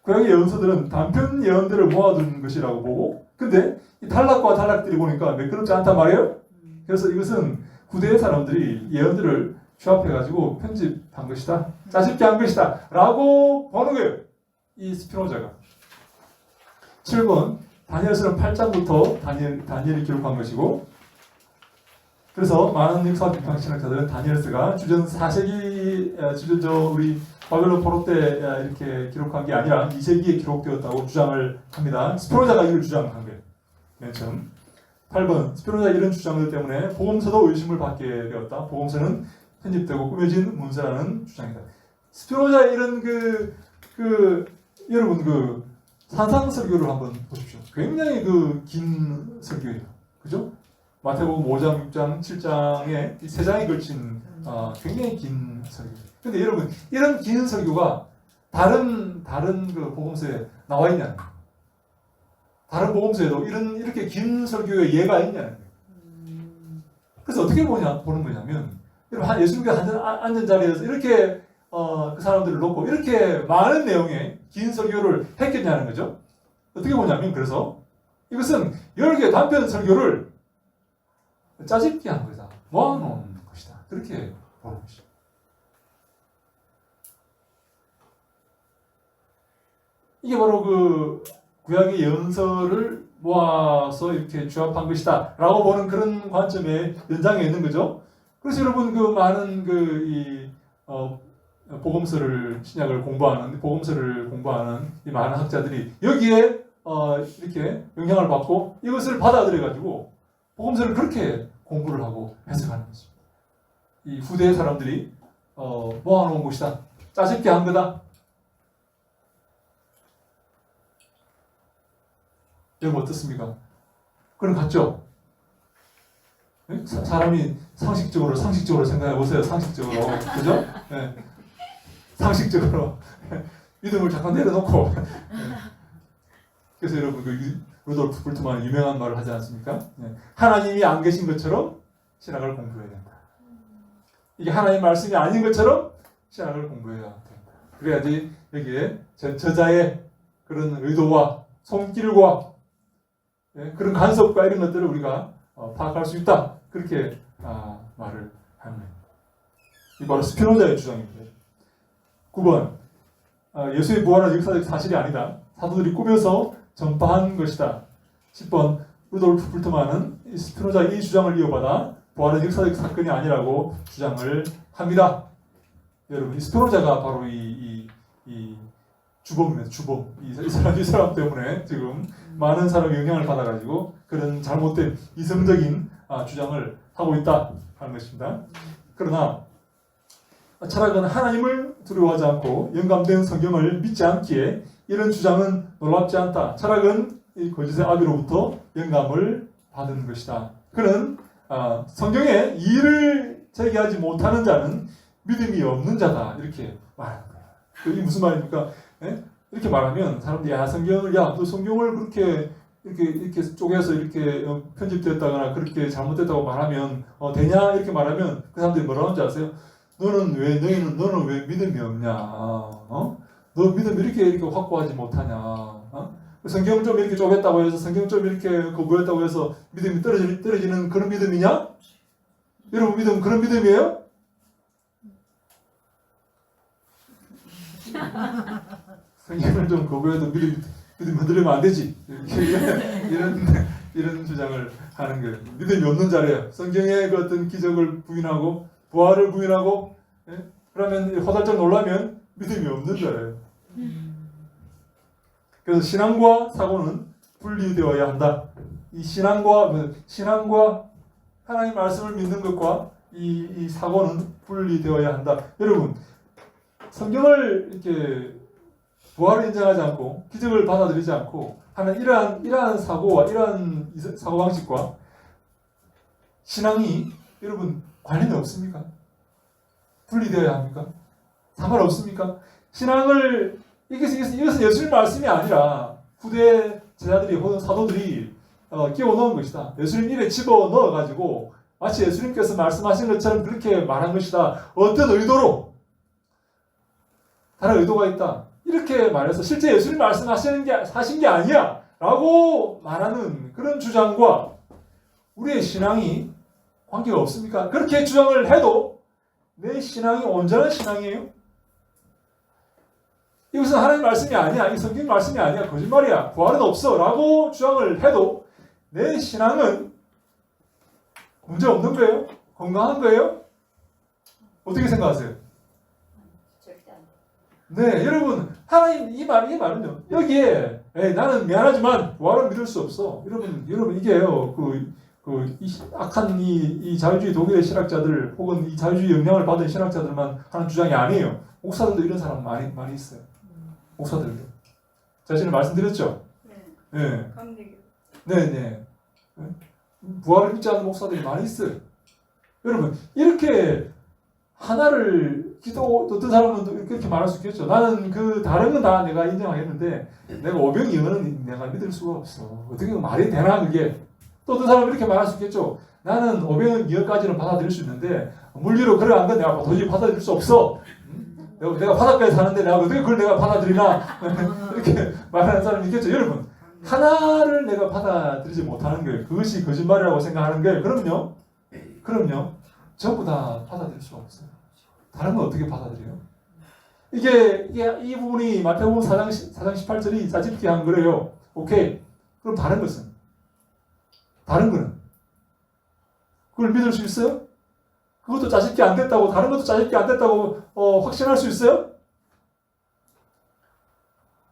구약의 예언서들은 단편 예언들을 모아둔 것이라고 보고 근데 이 탈락과 탈락들이 보니까 매끄럽지 않단 말이에요. 그래서 이것은 후대의 사람들이 예언들을 취합해가지고 편집한 것이다. 짜집게 한 것이다. 라고 보는 거예요. 이 스피노자가. 7번 다니엘서는 8장부터 다니엘이 기록한 것이고 그래서 많은 역사 비평 신학자들은 다니엘서가 주전 4세기 우리 바벨론 포로 때 이렇게 기록한 게 아니라 2세기에 기록되었다고 주장을 합니다. 스피노자가 이걸 주장한 거예요. 맨 처음. 8번 스피노자 이런 주장들 때문에 복음서도 의심을 받게 되었다. 복음서는 편집되고 꾸며진 문서라는 주장이다. 스피노자 이런 여러분 산상 설교를 한번 보십시오. 굉장히 긴 설교예요. 그죠? 마태복음 5장, 6장, 7장에 이 3장에 걸친 굉장히 긴 설교. 근데 여러분 이런 긴 설교가 다른 그 복음서에 나와 있냐는 거예요. 다른 복음서에도 이렇게 긴 설교의 예가 있냐는 거예요. 그래서 어떻게 보는 거냐면 여러분 예수님께 앉은 자리에서 이렇게 그 사람들을 놓고 이렇게 많은 내용의 긴 설교를 했겠냐는 거죠. 어떻게 보냐면 그래서 이것은 10개의 단편 설교를 짜집기 한 거다. 모아놓은 것이다. 그렇게 보는 것이죠. 이게 바로 그 구약의 연설을 모아서 이렇게 주합한 것이다 라고 보는 그런 관점의 연장에 있는 거죠. 그래서 여러분 그 많은 복음서를 신약을 공부하는 복음서를 공부하는 이 많은 학자들이 여기에 이렇게 영향을 받고 이것을 받아들여 가지고 복음서를 그렇게 공부를 하고 해석하는 것입니다. 이 후대 사람들이 모아놓은 것이다. 짜집게 한 거다. 여러분 어떻습니까? 그럼 같죠? 네? 사람이 상식적으로 생각해 보세요. 상식적으로 그죠? 네. 상식적으로 믿음을 잠깐 내려놓고 그래서 여러분 그 루돌프 불트만은 유명한 말을 하지 않습니까? 네. 하나님이 안 계신 것처럼 신학을 공부해야 된다. 이게 하나님 말씀이 아닌 것처럼 신학을 공부해야 된다. 그래야지 여기에 저자의 그런 의도와 손길과 그런 간섭과 이런 것들을 우리가 파악할 수 있다. 그렇게 말을 합니다. 이 바로 스피노자의 주장입니다. 9번 예수의 부활은 역사적 사실이 아니다. 사도들이 꾸며서 전파한 것이다. 10번 루돌프 불트만은 스피노자의 이 주장을 이어받아 부활은 역사적 사건이 아니라고 주장을 합니다. 여러분 이 스피노자가 바로 이 주범입니다. 주범. 이 사람 때문에 지금 많은 사람이 영향을 받아가지고 그런 잘못된 이성적인 주장을 하고 있다 하는 것입니다. 그러나 철학은 하나님을 두려워하지 않고 영감된 성경을 믿지 않기에 이런 주장은 놀랍지 않다. 철학은 이 거짓의 아비로부터 영감을 받은 것이다. 그는 성경에 이의를 제기하지 못하는 자는 믿음이 없는 자다. 이렇게 말하는 거예요. 이게 무슨 말입니까? 이렇게 말하면 사람들이 너 성경을 그렇게 이렇게 쪼개서 이렇게 편집됐다거나 그렇게 잘못됐다고 말하면 되냐 이렇게 말하면 그 사람들이 뭐라고 하는지 아세요? 너는 왜 믿음이 없냐? 너 믿음 이렇게 확고하지 못하냐? 성경 좀 이렇게 쪼갰다고 해서 성경 좀 이렇게 거부했다고 해서 믿음이 떨어지는 그런 믿음이냐? 여러분 믿음 그런 믿음이에요? 성경을 좀 거부해도 믿음 흔들리면 안 되지. 이런 주장을 하는 거예요. 믿음이 없는 자래요. 성경의 그 어떤 기적을 부인하고 부활을 부인하고 그러면 호달짝 놀라면 믿음이 없는 자래요. 그래서 신앙과 사고는 분리되어야 한다. 이 신앙과 하나님 말씀을 믿는 것과 이 사고는 분리되어야 한다. 여러분 성경을 이렇게 부활을 인정하지 않고 기적을 받아들이지 않고 하는 이러한 사고와 이러한 사고방식과 신앙이 여러분 관련이 없습니까? 분리되어야 합니까? 상관없습니까? 신앙을 이것은 예수님 말씀이 아니라 후대 제자들이 혹은 사도들이 끼워 넣은 것이다. 예수님 입에 집어 넣어가지고 마치 예수님께서 말씀하신 것처럼 그렇게 말한 것이다. 어떤 의도로 다른 의도가 있다. 이렇게 말해서 실제 예수님 말씀하신 게 아니야 라고 말하는 그런 주장과 우리의 신앙이 관계가 없습니까? 그렇게 주장을 해도 내 신앙이 온전한 신앙이에요? 이것은 하나님 말씀이 아니야. 이 성경 말씀이 아니야. 거짓말이야. 부활은 없어 라고 주장을 해도 내 신앙은 문제 없는 거예요? 건강한 거예요? 어떻게 생각하세요? 절대 안 돼. 네, 여러분, 하나님 이 말은요. 여기에 나는 미안하지만 부활은 믿을 수 없어. 여러분 이게요. 이 악한 이 자유주의 독일의 신학자들 혹은 이 자유주의 영향을 받은 신학자들만 하는 주장이 아니에요. 목사들도 이런 사람 많이 있어요. 목사들도. 제가 말씀드렸죠. 네. 네. 감리교. 네. 부활을 믿지 않는 목사들이 많이 있어요. 여러분 이렇게 하나를 어떤 사람은 그렇게 말할 수 있겠죠. 나는 그 다른 건 다 내가 인정하겠는데 내가 오병이어는 내가 믿을 수가 없어. 어떻게 말이 되나 그게. 또 어떤 사람은 이렇게 말할 수 있겠죠. 나는 오병이어까지는 받아들일 수 있는데 물리로 그러한 건 내가 도저히 받아들일 수 없어. 내가 바닷가에 사는데 내가 어떻게 그걸 내가 받아들이나 이렇게 말하는 사람이 있겠죠. 여러분 하나를 내가 받아들이지 못하는 거예요. 그것이 거짓말이라고 생각하는 거예요. 그럼요. 전부 다 받아들일 수가 없어요. 다른 건 어떻게 받아들여요? 이게 이 부분이 마태복음 4장 18절이 짜집기 한 거래요. 오케이. 그럼 다른 것은? 다른 거는? 그걸 믿을 수 있어요? 그것도 짜집기 안 됐다고, 다른 것도 짜집기 안 됐다고 확신할 수 있어요?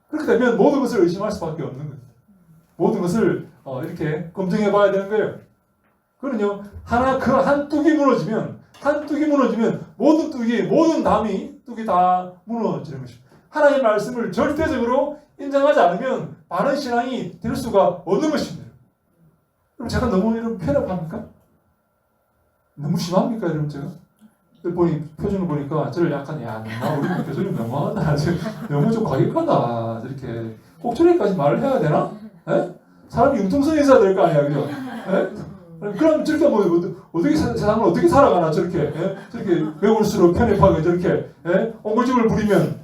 그렇게 되면 모든 것을 의심할 수밖에 없는 거예요. 모든 것을 이렇게 검증해 봐야 되는 거예요. 그러면요, 한 뚝이 무너지면 모든 뚝이 다 무너지는 것입니다. 하나님의 말씀을 절대적으로 인정하지 않으면 바른 신앙이 될 수가 없는 것입니다. 그럼 제가 너무 이런 편협합니까? 너무 심합니까? 여러분 제가? 표정을 보니까 저를 약간 우리 교수님 너무하다. 너무 좀 과격하다. 이렇게 꼭 저렇게까지 말을 해야 되나? 에? 사람이 융통성이 있어야 될 거 아니야, 그죠? 그럼 저렇게 어떻게 세상을 어떻게 살아가나 저렇게 저렇게 배울수록 편협하게 저렇게 옹골집을 부리면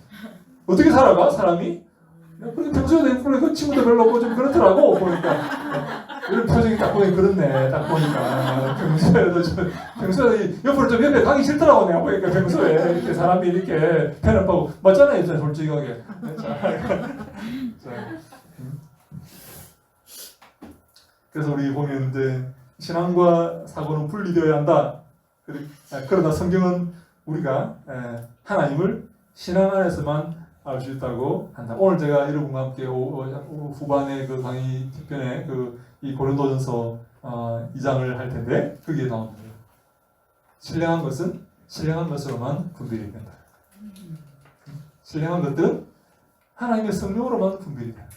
어떻게 살아가 사람이? 평소에 그 친구도 별로 없고 좀 그렇더라고 보니까. 이런 표정이 딱 보니 그렇네. 딱 보니까 평소에 옆으로 좀 옆에 가기 싫더라고 내가 보니까 평소에 이렇게 사람이 이렇게 편협하고 맞잖아요, 솔직하게. 그래서 우리 보면 이제 신앙과 사고는 분리되어야 한다. 그러나 성경은 우리가 하나님을 신앙 안에서만 알 수 있다고 한다. 오늘 제가 여러분과 함께 후반에 그 강의 특편에 이 고린도전서 2장을 할 텐데 거기에 나옵니다. 신령한 것은 신령한 것으로만 분별이 된다. 신령한 것들은 하나님의 성령으로만 분별이 된다.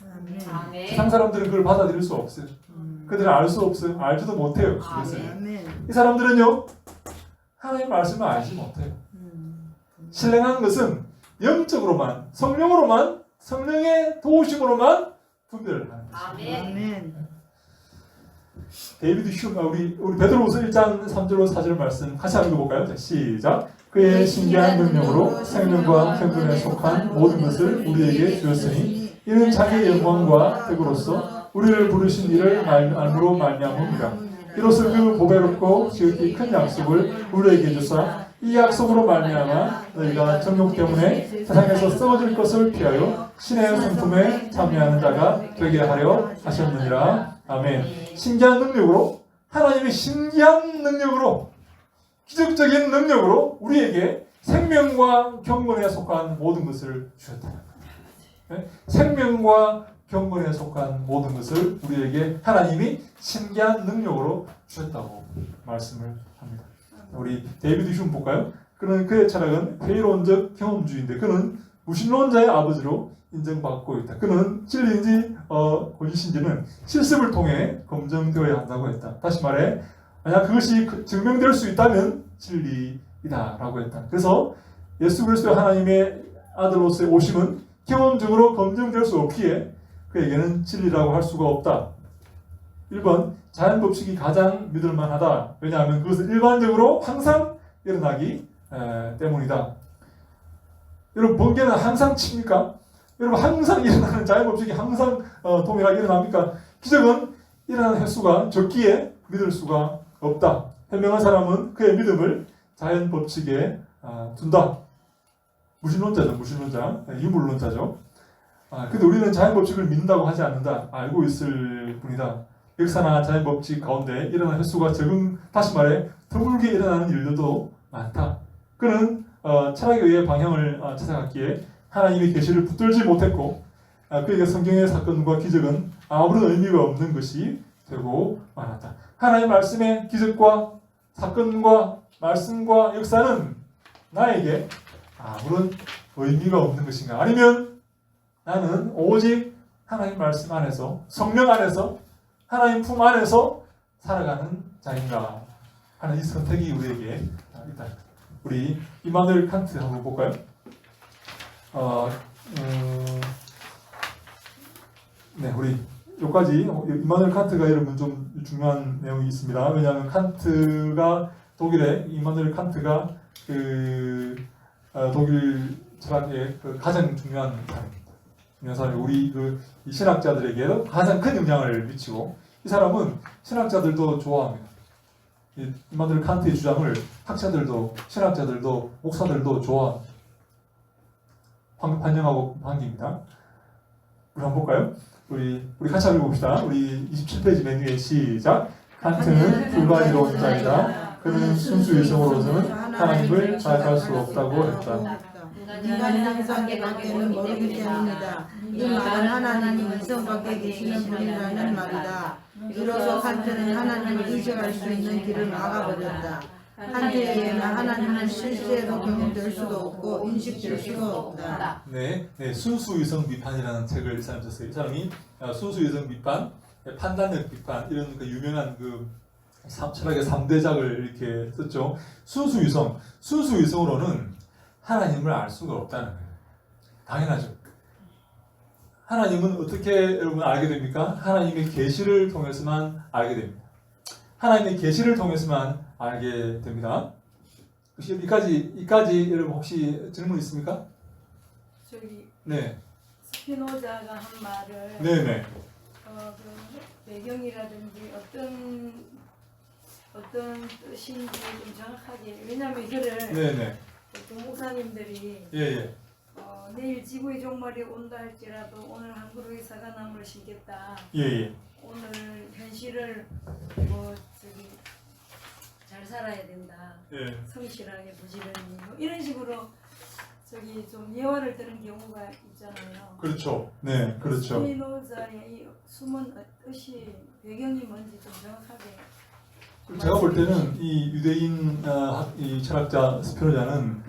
세상 사람들은 그걸 받아들일 수 없어요. 그들은 알 수 없어요. 알지도 못해요. 이 사람들은요 하나님의 말씀을 알지 못해요. 신령한 것은 영적으로만, 성령으로만, 성령의 도우심으로만 분별을 하는 것입니다. 아멘. 데이비드 휴, 우리 베드로후서 1장 3절로 4절 말씀 같이 한번 읽어볼까요? 시작. 그의 신기한 능력으로 생명과 생분에 속한 모든 것을 우리에게 주었으니 이는 자기의 영광과 덕으로서 우리를 부르신 이를 알므로 말미암음이라. 이로써 그 보배롭고 지극히 큰 약속을 우리에게 주사 이 약속으로 말미암아 너희가 정욕 때문에 세상에서 썩어질 것을 피하여 신의 성품에 참여하는 자가 되게 하려 하셨느니라. 아멘. 신기한 능력으로, 하나님의 신기한 능력으로, 기적적인 능력으로 우리에게 생명과 경건에 속한 모든 것을 주셨다. 생명과 경건에 속한 모든 것을 우리에게 하나님이 신기한 능력으로 주셨다고 말씀을 합니다. 우리 데이비드 휴 볼까요? 그의 철학은 회의론적 경험주의인데 그는 무신론자의 아버지로 인정받고 있다. 그는 진리인지 거짓인지는 실습을 통해 검증되어야 한다고 했다. 다시 말해 만약 그것이 증명될 수 있다면 진리이다라고 했다. 그래서 예수 그리스도의 하나님의 아들로서의 오심은 경험적으로 검증될 수 없기에 그에게는 진리라고 할 수가 없다. 1번 자연 법칙이 가장 믿을만하다. 왜냐하면 그것은 일반적으로 항상 일어나기 때문이다. 여러분 번개는 항상 칩니까? 여러분 항상 일어나는 자연 법칙이 항상 동일하게 일어납니까? 기적은 일어나는 횟수가 적기에 믿을 수가 없다. 현명한 사람은 그의 믿음을 자연 법칙에 둔다. 무신론자, 유물론자죠. 근데 우리는 자연 법칙을 믿는다고 하지 않는다. 알고 있을 뿐이다. 역사나 자연 법칙 가운데 일어나는 횟수가 다시 말해 드물게 일어나는 일들도 많다. 그는 철학에 의해 방향을 찾아갔기에 하나님의 계시를 붙들지 못했고 그에게 성경의 사건과 기적은 아무런 의미가 없는 것이 되고 말았다. 하나님의 말씀의 기적과 사건과 말씀과 역사는 나에게 아무런 의미가 없는 것인가? 아니면 나는 오직 하나님 말씀 안에서 성령 안에서 하나님 품 안에서 살아가는 자인가 하는 이 선택이 우리에게 있다. 우리 이마누엘 칸트 한번 볼까요? 네, 우리 여기까지 이마누엘 칸트가 여러분 좀 중요한 내용이 있습니다. 왜냐하면 칸트가 독일의 이마누엘 칸트가 독일 철학의 가장 중요한 사람입니다. 중요한 사람이 우리 이 신학자들에게 가장 큰 영향을 미치고 이 사람은 신학자들도 좋아합니다. 이마누엘 칸트의 주장을 학자들도 신학자들도 목사들도 좋아합니다. 환영하고 반깁니다. 우리 한번 볼까요? 우리 같이 한번 읽어봅시다. 우리 27페이지 맨 위에 시작. 칸트는 불가지로운 자이다. 그는 순수 이성으로서는 하나님을 자각할 수 없다고 했다. 인간이 항상 관계는 모르기 때문이다. 이 말은 하나님이 이성 밖에 계시는 분이라는 말이다. 이로써 칸트는 하나님을 의식할 수 있는 길을 막아버렸다. 칸트에 의하면 하나님은 실제로 경험될 수도 없고 인식될 수도 없다. 네, 순수 이성 비판이라는 책을 이 사람이 썼어요. 이 사람이 순수 이성 비판, 판단력 비판 이런 유명한 철학의 3대작을 이렇게 썼죠. 순수 이성으로는 하나님을 알 수가 없다는 거예요. 당연하죠. 하나님은 어떻게 여러분 알게 됩니까? 하나님의 계시를 통해서만 알게 됩니다. 하나님의 계시를 통해서만 알게 됩니다. 혹시 이까지 여러분 혹시 질문 있습니까? 저기 네. 스피노자가 한 말을 네네. 그 배경이라든지 어떤 뜻인지 좀 정확하게 왜냐하면 이거를 네네. 보통 목사님들이 예예. 내일 지구의 종말이 온다 할지라도 오늘 한 그루의 사과나무를 심겠다. 예예. 오늘 현실을 잘 살아야 된다. 예. 성실하게 부지런히 이런 식으로 좀 예화를 들은 경우가 있잖아요. 그렇죠. 네, 그렇죠. 스피노자의 이 숨은 뜻이 배경이 뭔지 좀 정확하게. 제가 볼 때는 이 유대인 이 철학자 스피노자는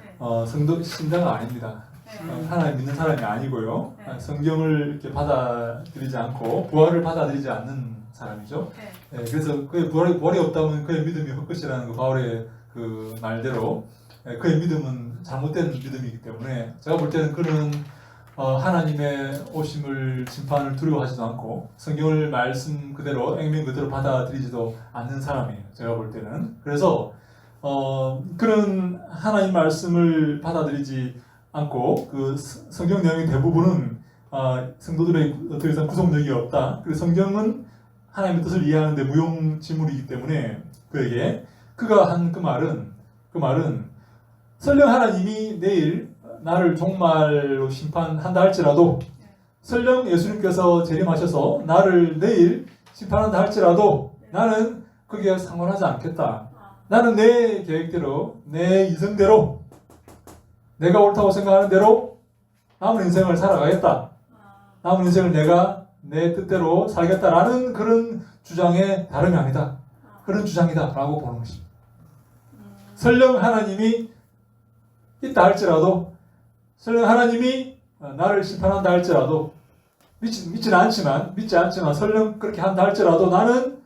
성도 신자가 아닙니다. 하나님 믿는 사람이 아니고요. 네. 성경을 이렇게 받아들이지 않고 부활을 받아들이지 않는 사람이죠. 네. 그래서 그의 부활이 없다면 그의 믿음이 헛것이라는 바울의 말대로 그의 믿음은 잘못된 믿음이기 때문에 제가 볼 때는 그는 하나님의 오심을 심판을 두려워하지도 않고 성경을 말씀 그대로 액면 그대로 받아들이지도 않는 사람이에요. 제가 볼 때는. 그래서 그는 하나님 말씀을 받아들이지 않고 성경 내용의 대부분은 성도들의 더 이상 구속력이 없다. 그래서 성경은 하나님의 뜻을 이해하는데 무용지물이기 때문에 그가 한 그 말은 설령 하나님이 내일 나를 종말로 심판한다 할지라도 설령 예수님께서 재림하셔서 나를 내일 심판한다 할지라도 나는 그게 상관하지 않겠다. 나는 내 계획대로 내 이성대로 내가 옳다고 생각하는 대로 남은 인생을 살아가겠다. 남은 인생을 내가 내 뜻대로 살겠다라는 그런 주장의 다름이 아니다. 그런 주장이다 라고 보는 것입니다. 설령 하나님이 있다 할지라도 설령 하나님이 나를 심판한다 할지라도 믿지 않지만 설령 그렇게 한다 할지라도 나는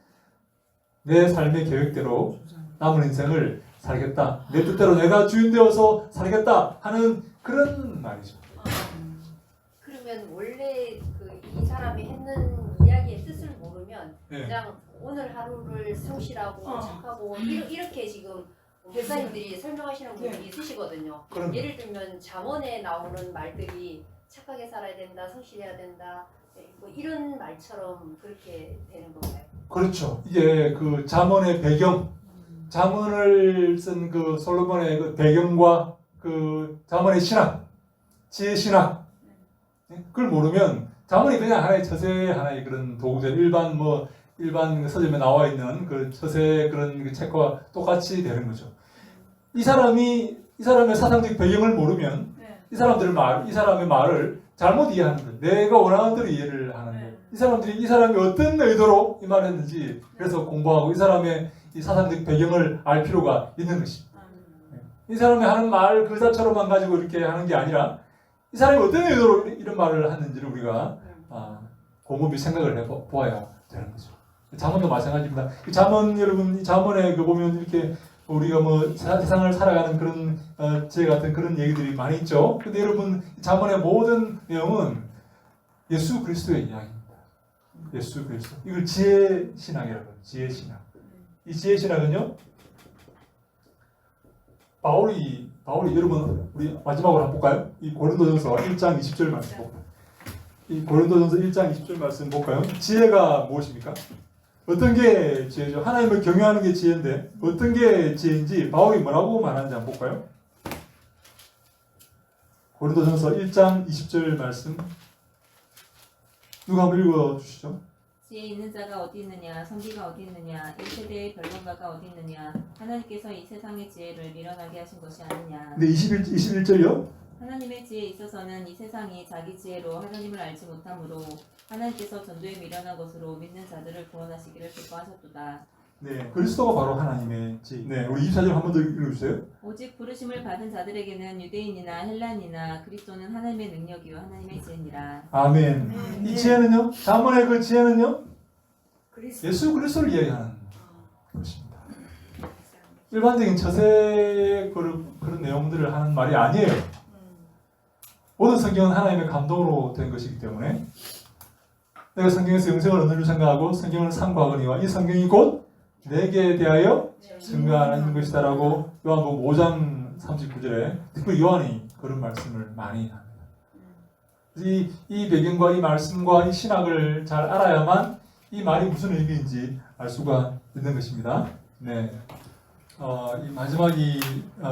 내 삶의 계획대로 남은 인생을 살겠다. 내 뜻대로 내가 주인 되어서 살겠다 하는 그런 말이죠. 그러면 원래 이 사람이 했는 이야기의 뜻을 모르면 네. 그냥 오늘 하루를 성실하고 착하고 이렇게 지금 목사님들이 설명하시는 분들이 있으시거든요. 그럼. 예를 들면 잠언에 나오는 말들이 착하게 살아야 된다, 성실해야 된다 뭐 이런 말처럼 그렇게 되는 건가요? 그렇죠. 이게 잠언의 배경, 잠언을 쓴 솔로몬의 배경과 잠언의 신학, 지혜 신학, 그걸 모르면 잠언이 그냥 하나의 처세, 하나의 그런 도구들, 일반 서점에 나와 있는 처세 그런 책과 똑같이 되는 거죠. 이 사람의 사상적 배경을 모르면 이 사람의 말을 잘못 이해하는 거예요. 내가 원하는 대로 이해를 하는 거예요. 이 사람이 어떤 의도로 이 말을 했는지 그래서 공부하고 이 사람의 이 사상적 배경을 알 필요가 있는 것입니다. 이 사람이 하는 말 그 자체로만 가지고 이렇게 하는 게 아니라 이 사람이 어떤 의도로 이런 말을 하는지를 우리가 곰곰이 생각을 해보아야 되는 거죠. 잠언도 마찬가지입니다. 이 잠언 여러분 이 잠언에 그 보면 이렇게 우리가 뭐 세상을 살아가는 그런 제 같은 그런 얘기들이 많이 있죠. 근데 여러분 잠언의 모든 내용은 예수 그리스도의 이야기입니다. 예수 그리스도. 이걸 지혜 신학이라고 해요. 지혜 신학. 이 지혜 신학은요. 바울이 여러분 우리 마지막으로 한번 볼까요? 이 고린도전서 1장 20절 말씀 볼까요? 이 고린도전서 1장 20절 말씀 볼까요? 지혜가 무엇입니까? 어떤 게 지혜죠? 하나님을 경외하는 게 지혜인데 어떤 게 지혜인지 바울이 뭐라고 말하는지 한번 볼까요? 고린도전서 1장 20절 말씀 누가 한번 읽어주시죠? 지혜 있는 자가 어디 있느냐, 선비가 어디 있느냐, 이 세대의 변론가가 어디 있느냐. 하나님께서 이 세상의 지혜를 미련하게 하신 것이 아니냐. 네, 21절요? 하나님의 지혜에 있어서는 이 세상이 자기 지혜로 하나님을 알지 못하므로 하나님께서 전도에 미련한 것으로 믿는 자들을 구원하시기를 기뻐하셨도다. 네, 그리스도가 바로 하나님의 지혜. 네, 우리 24절 한 번 더 읽어주세요. 오직 부르심을 받은 자들에게는 유대인이나 헬란이나 그리스도는 하나님의 능력이요 하나님의 지혜니라. 아멘. 이 지혜는요? 잠언의 그 지혜는요? 그리스도. 예수 그리스도를 이야기하는 것입니다. 일반적인 처세 그런 내용들을 하는 말이 아니에요. 모든 성경은 하나님의 감동으로 된 것이기 때문에 내가 성경에서 영생을 얻는 줄 생각하고 성경을 상고하거니와 이 성경이 곧 내게 대하여 증거하는 것이다라고 요한복음 5장 39절에 특별히 요한이 그런 말씀을 많이 합니다. 이 배경과 이 말씀과 이 신학을 잘 알아야만 이 말이 무슨 의미인지 알 수가 있는 것입니다. 네, 이 마지막이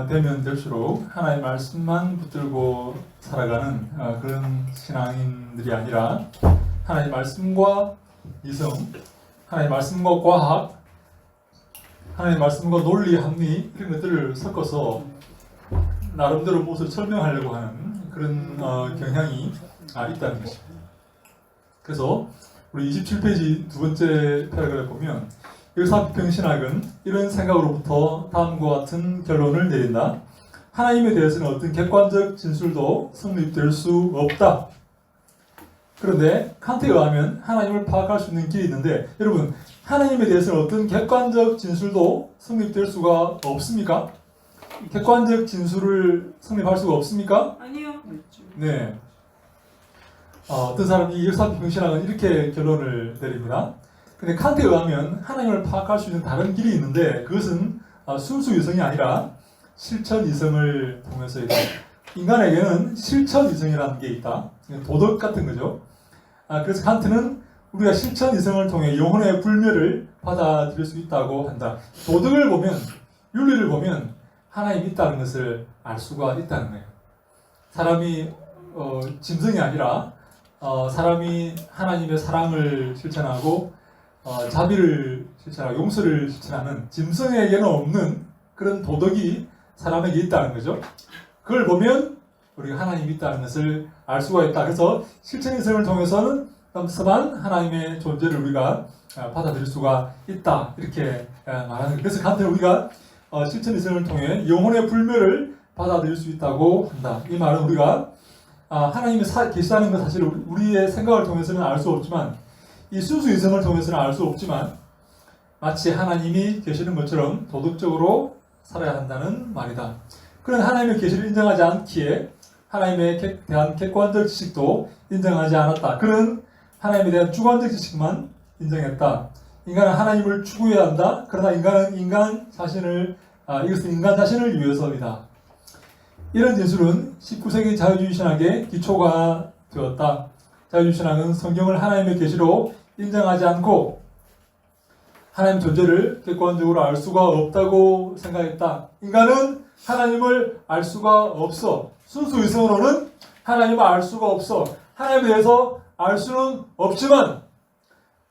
되면 될수록 하나님의 말씀만 붙들고 살아가는 그런 신앙인들이 아니라 하나님의 말씀과 이성, 하나님의 말씀과 과학, 하나님의 말씀과 논리, 합리 이런 것들을 섞어서 나름대로 무엇을 설명하려고 하는 그런 경향이 있다는 것입니다. 그래서 우리 27페이지 두 번째 패러그래프 보면 역사비평신학은 이런 생각으로부터 다음과 같은 결론을 내린다. 하나님에 대해서는 어떤 객관적 진술도 성립될 수 없다. 그런데 칸트에 의하면 하나님을 파악할 수 있는 길이 있는데 여러분 하나님에 대해서는 어떤 객관적 진술도 성립될 수가 없습니까? 객관적 진술을 성립할 수가 없습니까? 아니요. 네. 어떤 사람이 이 역사비평신학은 이렇게 결론을 내립니다. 근데 칸트에 의하면 하나님을 파악할 수 있는 다른 길이 있는데 그것은 순수 이성이 아니라 실천 이성을 통해서이다. 인간에게는 실천 이성이라는 게 있다. 도덕 같은 거죠. 그래서 칸트는 우리가 실천 이성을 통해 영혼의 불멸을 받아들일 수 있다고 한다. 도덕을 보면, 윤리를 보면 하나님이 있다는 것을 알 수가 있다는 거예요. 사람이 짐승이 아니라 사람이 하나님의 사랑을 실천하고 자비를 실천하고 용서를 실천하는 짐승에게는 없는 그런 도덕이 사람에게 있다는 거죠. 그걸 보면 우리가 하나님이 있다는 것을 알 수가 있다. 그래서 실천이성을 통해서는 하나님의 존재를 우리가 받아들일 수가 있다. 이렇게 말하는 거예요. 그래서 칸트는 우리가 실천이성을 통해 영혼의 불멸을 받아들일 수 있다고 한다. 이 말은 우리가 하나님이 계시다는 것 사실 우리의 생각을 통해서는 알 수 없지만 이 순수 이성을 통해서는 알 수 없지만 마치 하나님이 계시는 것처럼 도덕적으로 살아야 한다는 말이다. 그런 하나님의 계시를 인정하지 않기에 하나님에 대한 객관적 지식도 인정하지 않았다. 그런 하나님에 대한 주관적 지식만 인정했다. 인간은 하나님을 추구해야 한다. 그러나 인간은 이것은 인간 자신을 위해서이다. 이런 진술은 19세기 자유주의 신학의 기초가 되었다. 자유주의 신학은 성경을 하나님의 계시로 인정하지 않고 하나님 존재를 객관적으로 알 수가 없다고 생각했다. 인간은 하나님을 알 수가 없어. 순수 이성으로는 하나님을 알 수가 없어. 하나님에 대해서 알 수는 없지만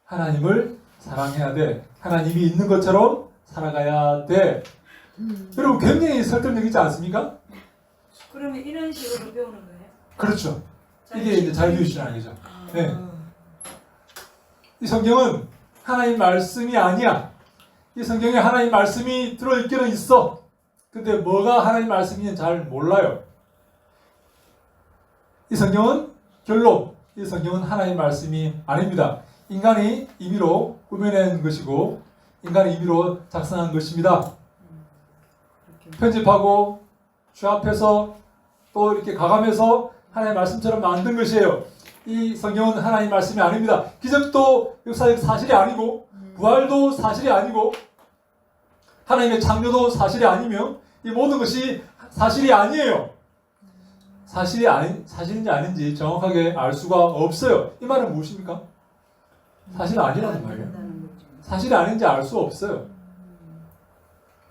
하나님을 사랑해야 돼. 하나님이 있는 것처럼 살아가야 돼. 여러분 굉장히 설득력 있지 않습니까? 그러면 이런 식으로 배우는 거예요? 그렇죠. 이게 이제 자유주의 신학이죠. 네. 이 성경은 하나님 말씀이 아니야. 이 성경에 하나님 말씀이 들어있기는 있어. 근데 뭐가 하나님 말씀인지 잘 몰라요. 이 성경은 결론. 이 성경은 하나님 말씀이 아닙니다. 인간이 임의로 꾸며낸 것이고 인간이 임의로 작성한 것입니다. 편집하고 취합해서 또 이렇게 가감해서 하나님의 말씀처럼 만든 것이에요. 이 성경은 하나님의 말씀이 아닙니다. 기적도 역사적 사실이 아니고 부활도 사실이 아니고 하나님의 창조도 사실이 아니며 이 모든 것이 사실이 아니에요. 사실인지 아닌지 정확하게 알 수가 없어요. 이 말은 무엇입니까? 사실이 아니라는 말이에요. 사실이 아닌지 알 수 없어요.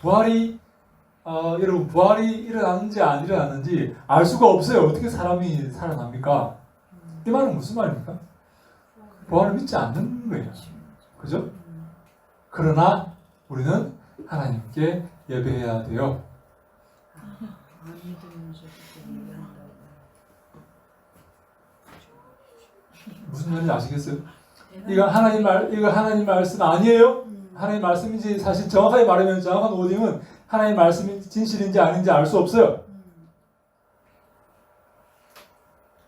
부활이 여러분 부활이 일어났는지 안 일어났는지 알 수가 없어요. 어떻게 사람이 살아납니까? 이 말은 무슨 말입니까? 부활을 믿지 않는 거예요. 그죠? 그러나 우리는 하나님께 예배해야 돼요. 무슨 말인지 아시겠어요? 이거 하나님 말씀 아니에요? 하나님 말씀인지 사실 정확하게 말하면 정확한 오딩은 하나님 말씀이 진실인지 아닌지 알 수 없어요.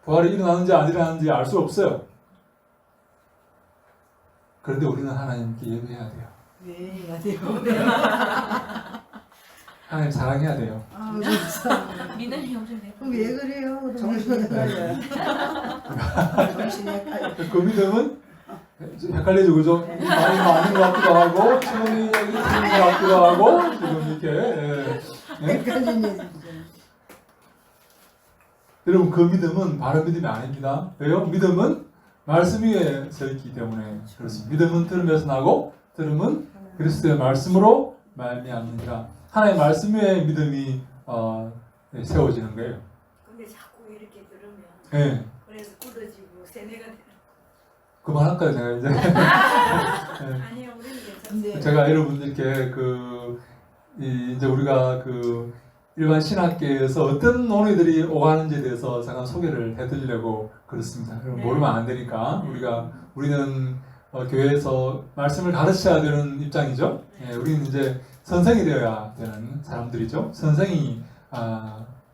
부활이 일어나는지 안 일어나는지 알 수 없어요. 그런데 우리는 하나님께 예배해야 돼요. 왜 해야 돼요? 하나님 사랑해야 돼요. 믿음이 엄청 돼. 그럼 왜 그래요? 정신이 헷갈려요. 정신이 헷갈려요. 그 믿음은 헷갈리죠, 그죠? 많이 아닌 것 같기도 하고, 처음이 여기 틀린 것 같기도 하고, 지금 이렇게. 헷갈리네. 여러분, 그 믿음은 바른 믿음이 아닙니다. 왜요? 믿음은 말씀 위에 서 있기 때문에 그렇습니다. 믿음은 들으면서 나고, 들음은 그리스도의 말씀으로 말미암느니라. 하나님의 말씀 위에 믿음이 세워지는 거예요. 근데 자꾸 이렇게 들으면 네. 그래서 굳어지고 세뇌가 되는. 그만할까요, 제가 이제? 아니요, 우리는 괜찮습니다. 근데 제가 여러분들께 이제 우리가 일반 신학계에서 어떤 논의들이 오가는지에 대해서 잠깐 소개를 해드리려고 그렇습니다. 네. 모르면 안 되니까 우리는 교회에서 말씀을 가르쳐야 되는 입장이죠. 예, 우리는 이제 선생이 되어야 되는 사람들이죠. 선생이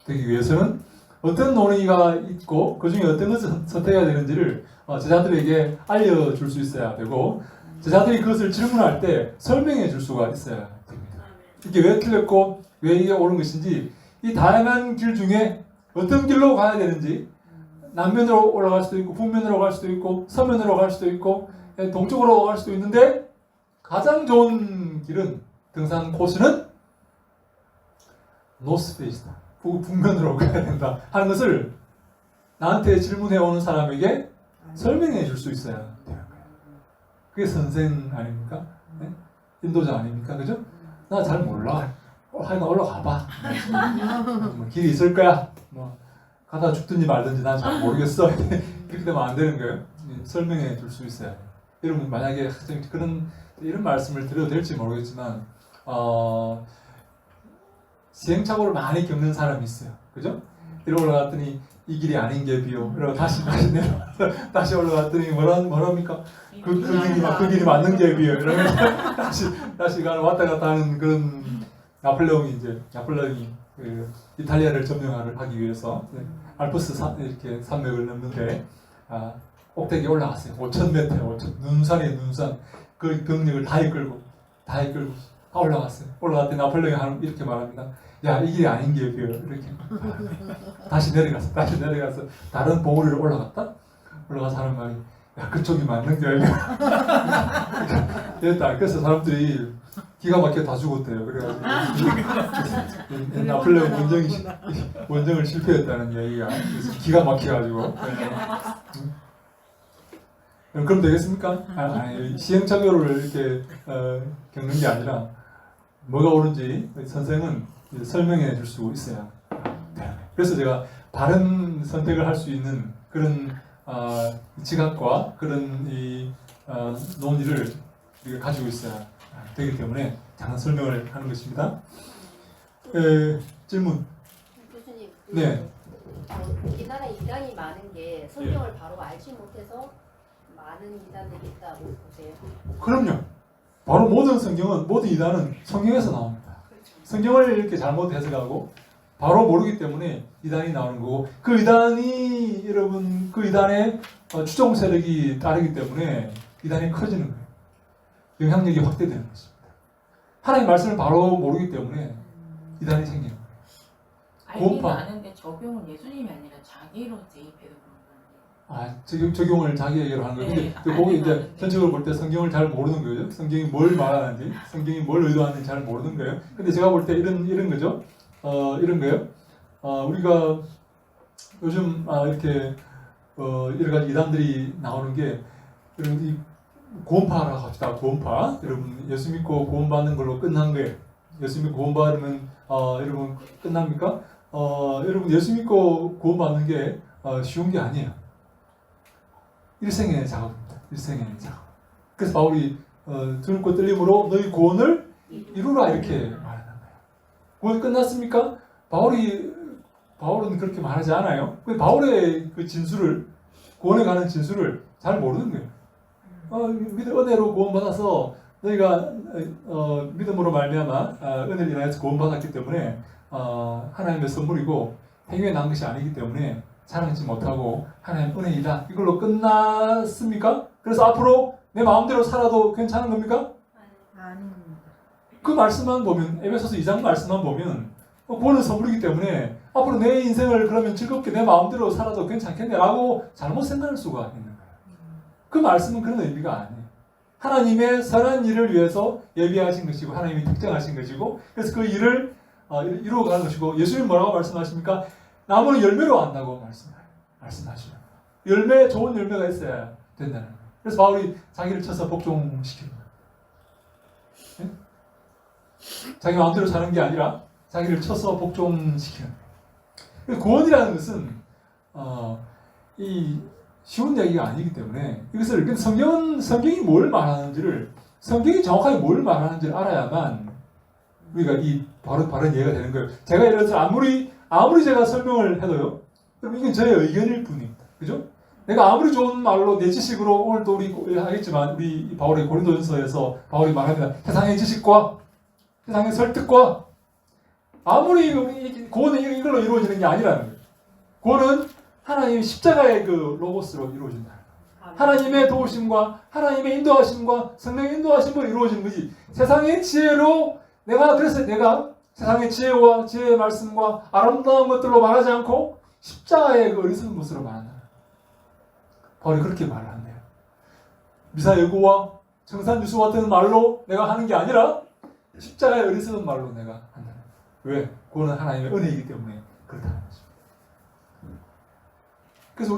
되기 위해서는 어떤 논의가 있고 그 중에 어떤 것을 선택해야 되는지를 제자들에게 알려줄 수 있어야 되고 제자들이 그것을 질문할 때 설명해 줄 수가 있어야 됩니다. 이게 왜 틀렸고 왜 이게 옳은 것인지 이 다양한 길 중에 어떤 길로 가야 되는지 남면으로 올라갈 수도 있고 북면으로 갈 수도 있고 서면으로 갈 수도 있고 동쪽으로 갈 수도 있는데 가장 좋은 길은 등산 코스는 노스페이스다. 북면으로 가야 된다 하는 것을 나한테 질문해 오는 사람에게 설명해 줄 수 있어야 돼요. 그게 선생 아닙니까? 네? 인도자 아닙니까? 그죠? 나 잘 몰라. 하여간 올라가 봐. 뭐 길이 있을 거야. 뭐 가다 죽든지 말든지 난 잘 모르겠어. 이렇게 되면 안 되는 거예요. 설명해 줄 수 있어야 돼요. 여러분 만약에 이런 말씀을 드려도 될지 모르겠지만 시행착오를 많이 겪는 사람이 있어요. 그죠? 이러 올라갔더니 이 길이 아닌 게 비요. 이러고 다시 내려와서 다시 올라갔더니 뭐랍니까? 그 길이 맞는 게 비요. 이러면서 다시 왔다 갔다 하는 그런 나폴레옹이 이탈리아를 점령하기 위해서 알프스 이렇게 산맥을 넘는데 꼭대기에 올라갔어요. 5,000m, 눈산이에요, 눈산. 그 병력을 다 이끌고 다 올라갔어요. 올라갔더니 나폴레옹이 이렇게 말합니다. 야, 이 길이 아닌 게 비요. 이렇게 말합니다. 다시 내려가서 다른 봉우리로 올라가서 하는 말이 야, 그쪽이 맞는 게 아니야. 그래서 사람들이 기가 막혀 다 죽었대요. 그래가지고 나폴레옹 원정을 실패했다는 이야기가 기가 막혀가지고. 그럼 되겠습니까? 아니, 시행착오를 이렇게 겪는 게 아니라 뭐가 옳은지 선생은 설명해 줄 수 있어야 돼요. 그래서 제가 바른 선택을 할 수 있는 그런 지각과 그런 논의를 우리가 가지고 있어야 되기 때문에 잠깐 설명을 하는 것입니다. 질문. 교수님, 네. 우리나라에 이단이 많은 게 성경을 바로 알지 못해서 많은 이단들이 있다고 보세요? 그럼요. 바로 모든 이단은 성경에서 나옵니다. 성경을 이렇게 잘못 해석하고 바로 모르기 때문에 이단이 나오는 거고 그 이단이 여러분 그 이단의 추종 세력이 따르기 때문에 이단이 커지는 거예요. 영향력이 확대되는 것입니다. 하나님 말씀을 바로 모르기 때문에 이단이 생기는 거예요. 알기는 고음파. 아는데 적용은 예수님이 아니라 자기로 대입해서 그런 거예요. 적용을 자기에게로 하는 거예요. 네, 근데 거기 이제 아는데. 전체적으로 볼 때 성경을 잘 모르는 거죠. 성경이 뭘 말하는지, 성경이 뭘 의도하는지 잘 모르는 거예요. 근데 제가 볼 때 이런 거죠. 이런 거예요. 우리가 요즘 이렇게 여러 가지 이단들이 나오는 게 여러분 이 구원파라고 합시다. 구원파. 여러분 예수 믿고 구원받는 걸로 끝난 거예요. 예수 믿고 구원받으면 여러분 끝납니까? 여러분 예수 믿고 구원받는 게 쉬운 게 아니에요. 일생의 작업입니다. 일생의 작업. 그래서 바울이 들고 떨림으로 너희 구원을 이루라 이렇게 말하는 거예요. 구원 끝났습니까? 바울은 그렇게 말하지 않아요. 바울의 그 진술을 구원에 관한 진술을 잘 모르는 거예요. 은혜로 구원받아서 너희가 믿음으로 말미암아 은혜를 인하여서 구원받았기 때문에 하나님의 선물이고 행위에 난 것이 아니기 때문에 자랑하지 못하고 하나님 은혜이다. 이걸로 끝났습니까? 그래서 앞으로 내 마음대로 살아도 괜찮은 겁니까? 아닙니다. 그 말씀만 보면 에베소서 2장 말씀만 보면 구원은 선물이기 때문에 앞으로 내 인생을 그러면 즐겁게 내 마음대로 살아도 괜찮겠네라고 잘못 생각할 수가 있는 거예요. 그 말씀은 그런 의미가 아니에요. 하나님의 선한 일을 위해서 예비하신 것이고 하나님이 특정하신 것이고 그래서 그 일을 이루어가는 것이고 예수님 뭐라고 말씀하십니까? 나무는 열매로 안다고 말씀하시죠. 좋은 열매가 있어야 된다는 거예요. 그래서 바울이 자기를 쳐서 복종시키는 거예요. 네? 자기 마음대로 사는 게 아니라 자기를 쳐서 복종시키는 거예요. 구원이라는 것은 이 쉬운 이야기가 아니기 때문에 이것을 성경이 뭘 말하는지를 성경이 정확하게 뭘 말하는지를 알아야만 우리가 이 바른 이해가 되는 거예요. 제가 예를 들어서 아무리 제가 설명을 해도요. 그럼 이건 저의 의견일 뿐입니다. 그죠? 내가 아무리 좋은 말로 내 지식으로 오늘도 우리 하겠지만 우리 바울의 고린도전서에서 바울이 말합니다. 세상의 지식과 세상의 설득과 아무리 구원은 이걸로 이루어지는 게 아니라는 거예요. 구원은 하나님의 십자가의 그 로고스로 이루어진다. 하나님의 도우심과 하나님의 인도하심과 성령의 인도하심으로 이루어지는 거지. 세상의 지혜로 그래서 내가 세상의 지혜와 지혜의 말씀과 아름다운 것들로 말하지 않고 십자가의 그 어리석은 것으로 말한다. 바울이 그렇게 말을 한대요. 미사여구와 청산유수 같은 말로 내가 하는 게 아니라 십자가의 어리석은 말로 내가 한다. 왜? 그거는 하나님의 은혜이기 때문에 그렇다는 것입니다. 그래서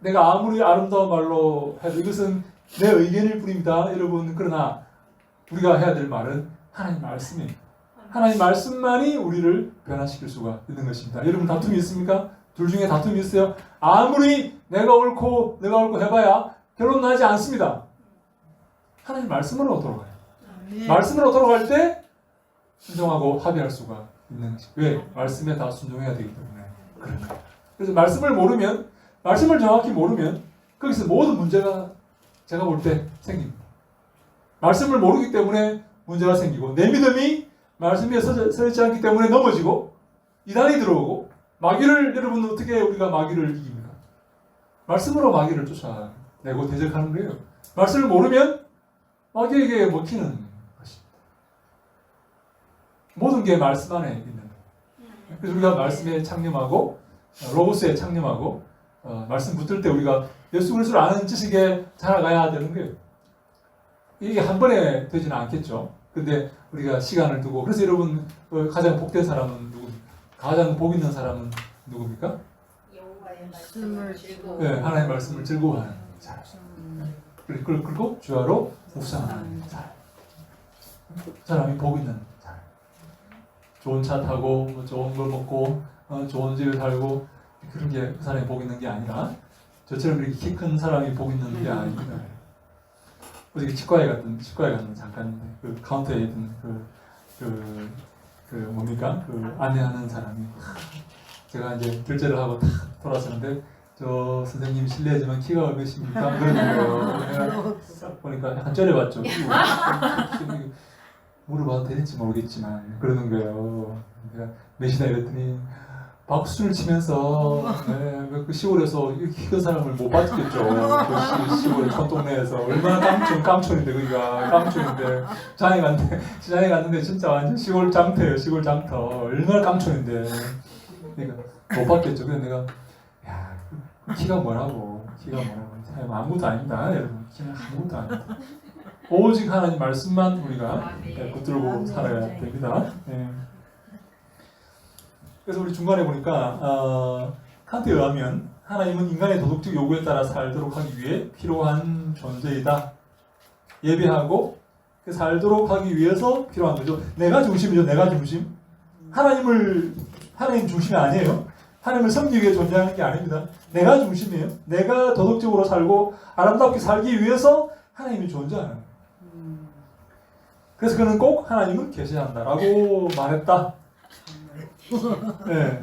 내가 아무리 아름다운 말로 해도 이것은 내 의견일 뿐입니다. 여러분, 그러나 우리가 해야 될 말은 하나님 말씀이에요. 하나님 말씀만이 우리를 변화시킬 수가 있는 것입니다. 여러분 다툼이 있습니까? 둘 중에 다툼이 있어요? 아무리 내가 옳고 해봐야 결론 나지 않습니다. 하나님 말씀으로 돌아가요. 말씀으로 돌아갈 때 순종하고 합의할 수가 있는 것이. 왜? 말씀에 다 순종해야 되기 때문에 그런 거예요. 그래서 말씀을 정확히 모르면 거기서 모든 문제가 제가 볼 때 생깁니다. 말씀을 모르기 때문에 문제가 생기고 내 믿음이 말씀 위에 서있지 않기 때문에 넘어지고 이단이 들어오고 마귀를 여러분 어떻게 우리가 마귀를 이깁니까? 말씀으로 마귀를 쫓아내고 대적하는 거예요. 말씀을 모르면 마귀에게 먹히는 것입니다. 모든 게 말씀 안에 있는 거예요. 그래서 우리가 말씀에 창념하고 로고스에 창념하고 말씀 붙들 때 우리가 예수 그리스도를 아는 지식에 자라가야 되는 거예요. 이게 한 번에 되지는 않겠죠. 근데 우리가 시간을 두고 그래서 여러분 가장 복된 사람은 누굽니까? 가장 복 있는 사람은 누굽니까? 여호와의 말씀을 즐거워. 네, 하나님의 말씀을 즐거워하는 사람. 그리고 주야로 묵상하는 사람. 사람이 복 있는 사람. 좋은 차 타고 좋은 걸 먹고 좋은 집에 살고 그런 게 그 사람이 복 있는 게 아니라 저처럼 이렇게 키 큰 사람이 복 있는 게 아닙니다. 어저께 치과에 갔는 잠깐 그 카운터에 있던 뭡니까? 안내하는 사람이 제가 이제 결제를 하고 탁 돌아서는데 저 선생님 실례지만 키가 몇입니까? 그러는 거예요. 내가 싹 보니까 약간 쩔여봤죠. 물어봐도 되는지 모르겠지만 그러는 거예요. 내가 몇이나 이랬더니 박수를 치면서 그 시골에서 이런 사람을 못 봤겠죠. 그 시골의 촌동네에서 얼마나 깡촌인데 거기가 깡촌인데 장에 갔는데 진짜 완전 시골 장터예요. 시골 장터 얼마나 깡촌인데 그러니까 못 봤겠죠. 그래서 내가 야 키가 뭐라고 아무것도 아닙니다. 여러분 키는 아무것도 아닙니다. 오직 하나님 말씀만 우리가 붙들고 살아야 됩니다. 예. 그래서 우리 중간에 보니까 칸트에 의하면 하나님은 인간의 도덕적 요구에 따라 살도록 하기 위해 필요한 존재이다. 예배하고 살도록 하기 위해서 필요한 거죠. 내가 중심이죠. 내가 중심. 하나님 중심이 아니에요. 하나님을 섬기기 위해 존재하는 게 아닙니다. 내가 중심이에요. 내가 도덕적으로 살고 아름답게 살기 위해서 하나님이 존재하는 거예요. 그래서 그는 꼭 하나님은 계시한다라고 말했다. 네.